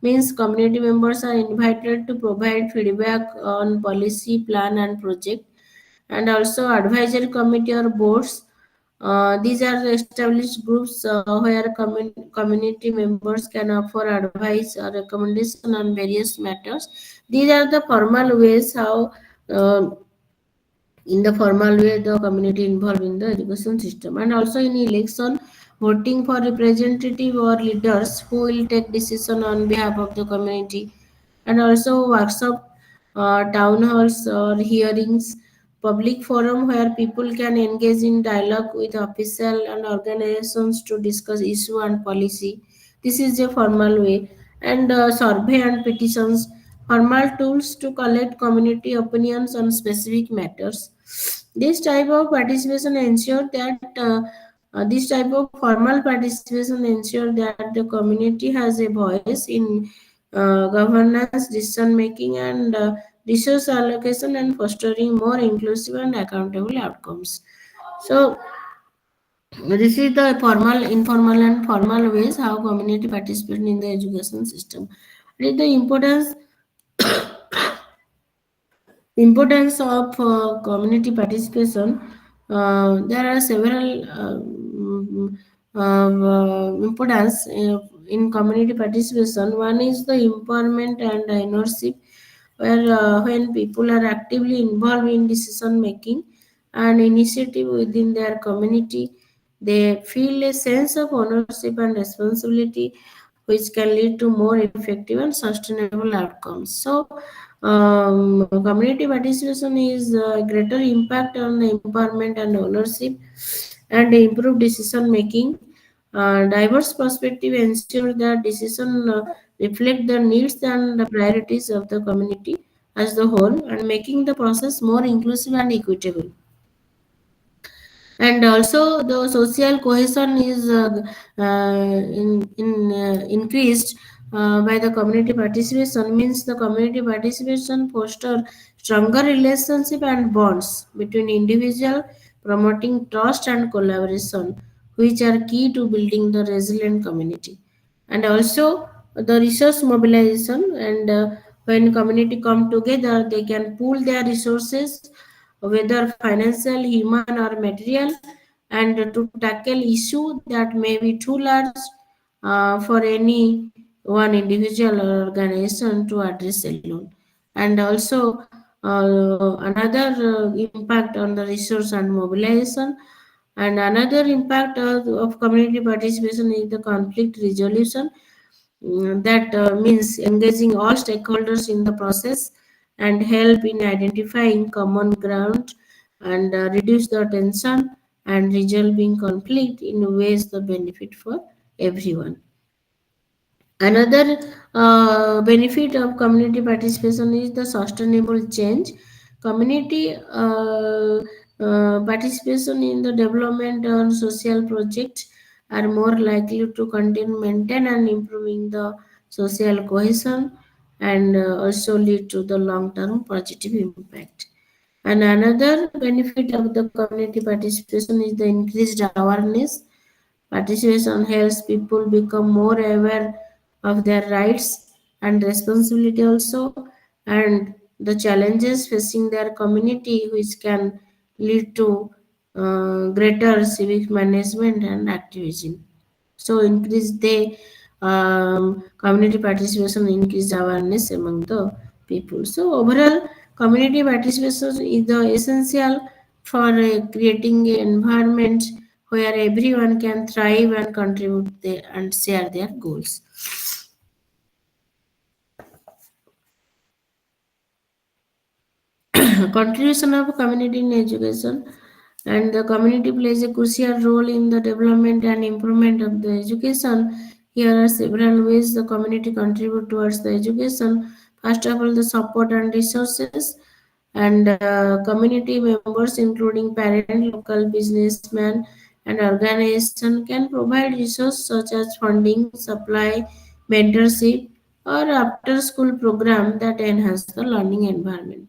means community members are invited to provide feedback on policy, plan, and project, and also advisory committee or boards. These are the established groups where community members can offer advice or recommendation on various matters. These are the formal ways how uh, in the formal way the community involved in the education system. And also in election, voting for representative or leaders who will take decision on behalf of the community. And also workshop, town halls or hearings, public forum where people can engage in dialogue with official and organizations to discuss issue and policy. This is a formal way. And survey and petitions, formal tools to collect community opinions on specific matters. This type of participation ensure that this type of formal participation ensure that the community has a voice in governance, decision making, and resource allocation, and fostering more inclusive and accountable outcomes. So this is the formal, informal, and formal ways how community participate in the education system. It is the importance of community participation. There are several importance in community participation. One is the empowerment and ownership, where when people are actively involved in decision making and initiative within their community, they feel a sense of ownership and responsibility, which can lead to more effective and sustainable outcomes. So, community participation is greater impact on the empowerment and ownership and improve decision making. Diverse perspective ensure that decision reflect the needs and the priorities of the community as the whole, and making the process more inclusive and equitable. And also the social cohesion is increased by the community participation. Means the community participation foster stronger relationship and bonds between individual, promoting trust and collaboration, which are key to building the resilient community. And also the resource mobilization, and when community come together, they can pool their resources, whether financial, human, or material, and to tackle issue that may be too large for any one individual or organization to address alone. And also another impact on the resource and mobilization, and another impact of community participation is the conflict resolution. That means engaging all stakeholders in the process and help in identifying common ground, and reduce the tension and resolving conflict in ways that benefit for everyone. Another benefit of community participation is the sustainable change. Community participation in the development and social projects are more likely to contain, maintain, and improving the social cohesion, and also lead to the long-term positive impact. And another benefit of the community participation is the increased awareness. Participation helps people become more aware of their rights and responsibility also, and the challenges facing their community, which can lead to greater civic management and activism. So increase the community participation, increase awareness among the people. So overall, community participation is the essential for creating an environment where everyone can thrive and contribute and share their goals. Contribution of community in education, and the community plays a crucial role in the development and improvement of the education. Here are several ways the community contribute towards the education. First of all, the support and resources, and community members including parent, local businessmen, and organization can provide resources such as funding, supply, mentorship, or after school program that enhance the learning environment.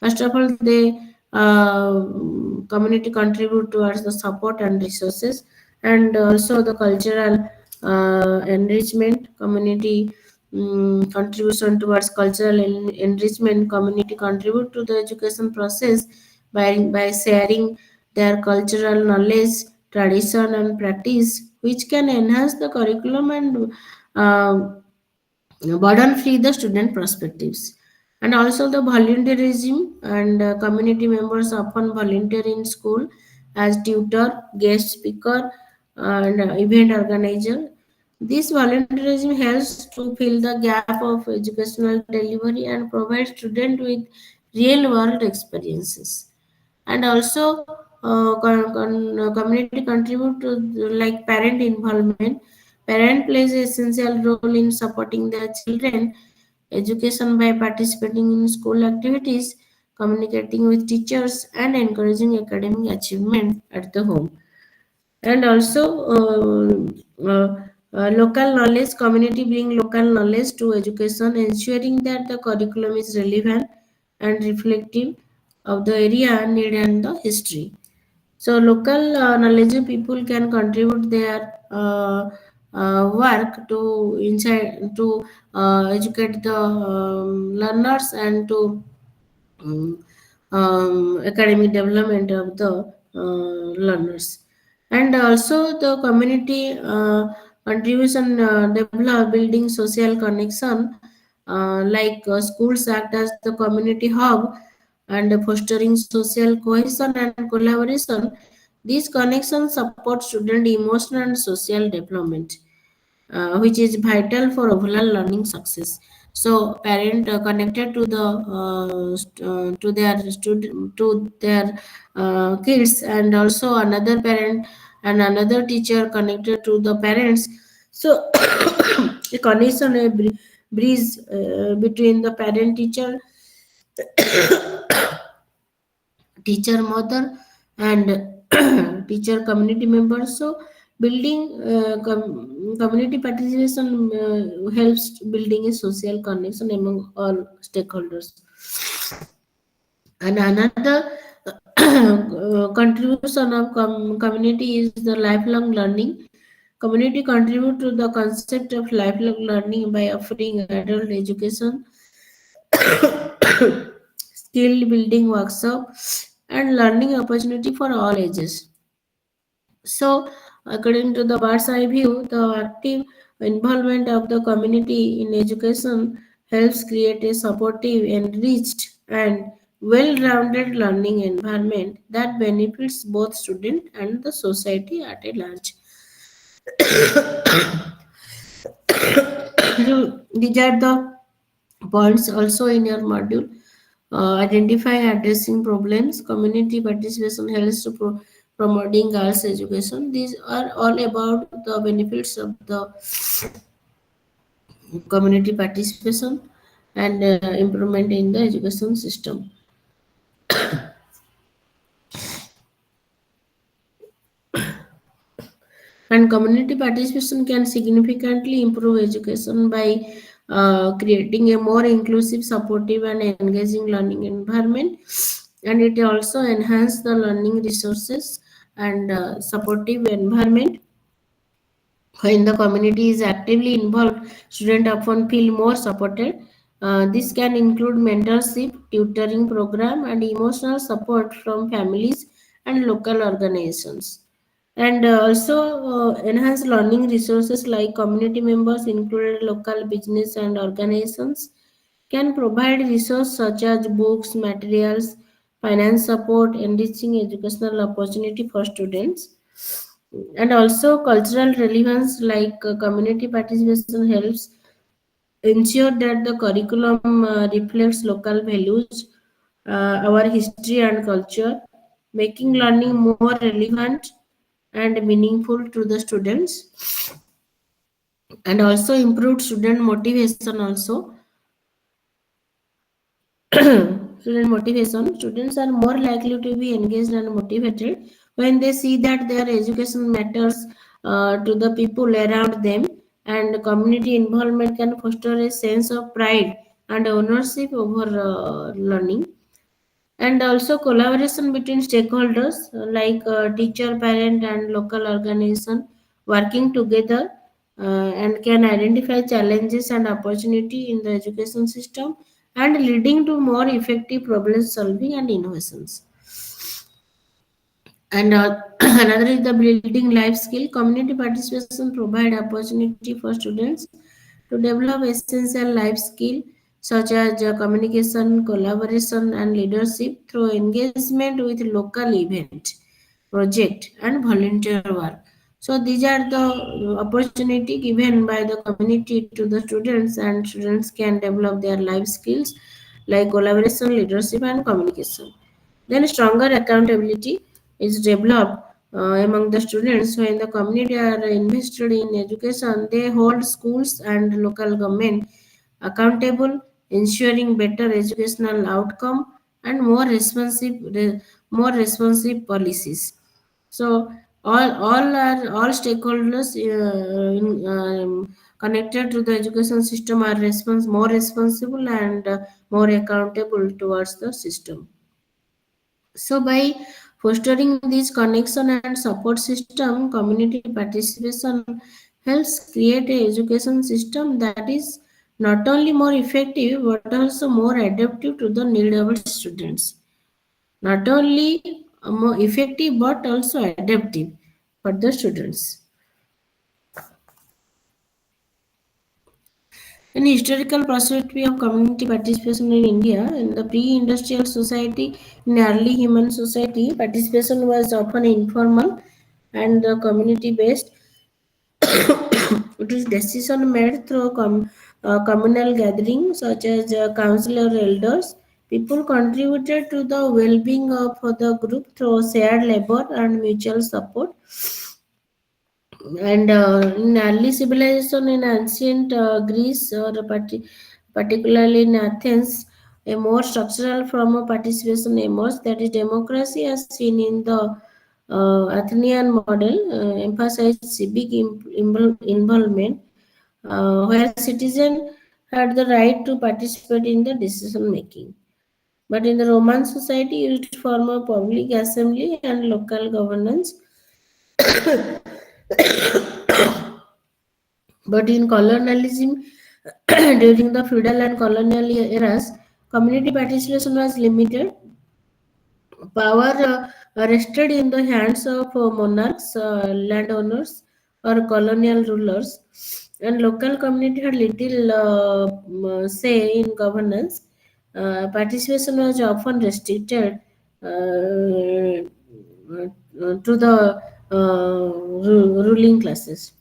First of all, they community contribute towards the support and resources, and also the cultural enrichment. Community contribution towards cultural enrichment. Community contribute to the education process by sharing their cultural knowledge, tradition, and practice, which can enhance the curriculum and uh, burden free the student perspectives. And also the volunteerism, and community members often volunteer in school as tutor, guest speaker, and event organizer. This volunteerism helps to fill the gap of educational delivery and provide students with real world experiences. And also community contribute to like parent involvement. Parent plays an essential role in supporting their children education by participating in school activities, communicating with teachers, and encouraging academic achievement at the home. And also local knowledge. Community bring local knowledge to education, ensuring that the curriculum is relevant and reflective of the area need and the history. So local knowledge people can contribute their work to inside to educate the learners and to um, academic development of the learners. And also the community contribution develop building social connection, schools act as the community hub and fostering social cohesion and collaboration. These connections support student emotional and social development, which is vital for overall learning success. So parent connected to the to their student to their kids, and also another parent and another teacher connected to the parents. So a connection, a breeze between the parent teacher mother and teacher community members. So building community participation helps building a social connection among all stakeholders. And another contribution of community is the lifelong learning. Community contribute to the concept of lifelong learning by offering adult education, skill building workshop, and learning opportunity for all ages. So, according to the bird's eye view, the active involvement of the community in education helps create a supportive, enriched, and well-rounded learning environment that benefits both student and the society at a large. So, these are the points also in your module. Identify addressing problems. Community participation helps to promoting girls education. These are all about the benefits of the community participation and improvement in the education system. And community participation can significantly improve education by creating a more inclusive, supportive, and engaging learning environment. And it also enhance the learning resources and supportive environment. When the community is actively involved, students often feel more supported. This can include mentorship, tutoring program, and emotional support from families and local organizations. And also enhance learning resources like community members, included local business and organizations, can provide resources such as books, materials, finance support, enriching educational opportunity for students. And also cultural relevance, community participation helps ensure that the curriculum reflects local values, our history and culture, making learning more relevant and meaningful to the students. And also improved student motivation also. Student motivation. Students are more likely to be engaged and motivated when they see that their education matters to the people around them, and community involvement can foster a sense of pride and ownership over learning. And also collaboration between stakeholders like teacher, parent, and local organization working together and can identify challenges and opportunity in the education system and leading to more effective problem solving and innovations. And another is the building life skill. Community participation provide opportunity for students to develop essential life skill such as communication, collaboration, and leadership through engagement with local event, project, and volunteer work. So these are the opportunity given by the community to the students, and students can develop their life skills like collaboration, leadership, and communication. Then stronger accountability is developed among the students when the community are invested in education. They hold schools and local government accountable, ensuring better educational outcome and more responsive policies. So all stakeholders connected to the education system are more responsible and more accountable towards the system. So by fostering this connection and support system, community participation helps create a education system that is not only more effective but also more adaptive to the need of students. Not only more effective but also adaptive for the students. In historical perspective of community participation in India, in the pre-industrial society, in early human society, participation was often informal and community-based. It is decision made through communal gatherings such as council or elders. People contributed to the well-being of the group through shared labor and mutual support. And in early civilization in ancient Greece, or particularly in Athens, a more structural form of participation emerged, that is democracy as seen in the Athenian model, emphasized civic involvement, where citizens had the right to participate in the decision making. But in the Roman society, used form of public assembly and local governance. But in colonialism, during the feudal and colonial eras, community participation was limited. Power rested in the hands of monarchs, landowners, or colonial rulers, and local community had little say in governance. Participation was often restricted to the ruling classes.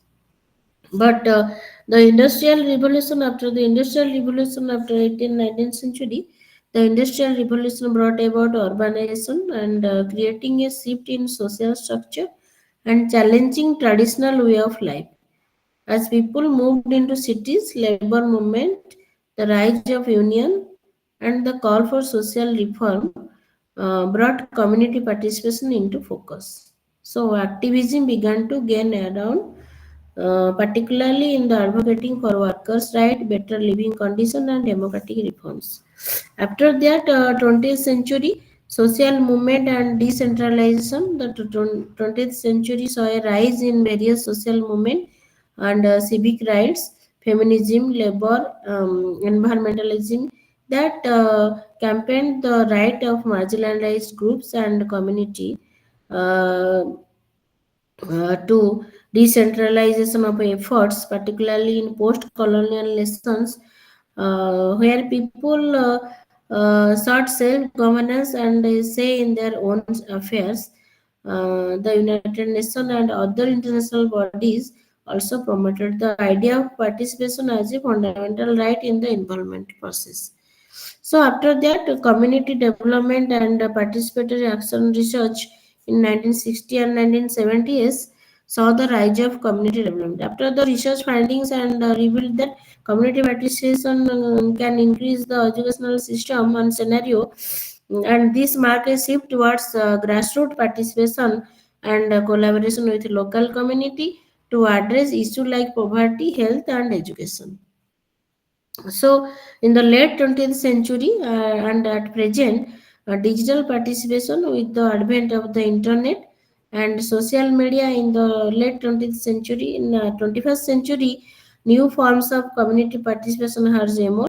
But the industrial revolution after the industrial revolution after 18th 19th century, the industrial revolution brought about urbanization and creating a shift in social structure and challenging traditional way of life. As people moved into cities, labor movement, the rise of union, and the call for social reform brought community participation into focus. So activism began to gain around, particularly in the advocating for workers' right, better living conditions, and democratic reforms. After that, 20th century social movement and decentralization, the 20th century saw a rise in various social movements and civic rights, feminism, labor, environmentalism that campaigned the right of marginalized groups and community. Uh, to decentralization of efforts, particularly in post-colonial nations, where people sought self-governance and say in their own affairs. The United Nations and other international bodies also promoted the idea of participation as a fundamental right in the involvement process. So after that, community development and participatory action research in 1960 and 1970s saw the rise of community development. After the research findings and revealed that community participation can increase the educational system and scenario, and this marked a shift towards grassroots participation and collaboration with local community to address issues like poverty, health, and education. So, in the late 20th century and at present, digital participation with the advent of the internet and social media in the late 20th century, in 21st century, new forms of community participation has emerged.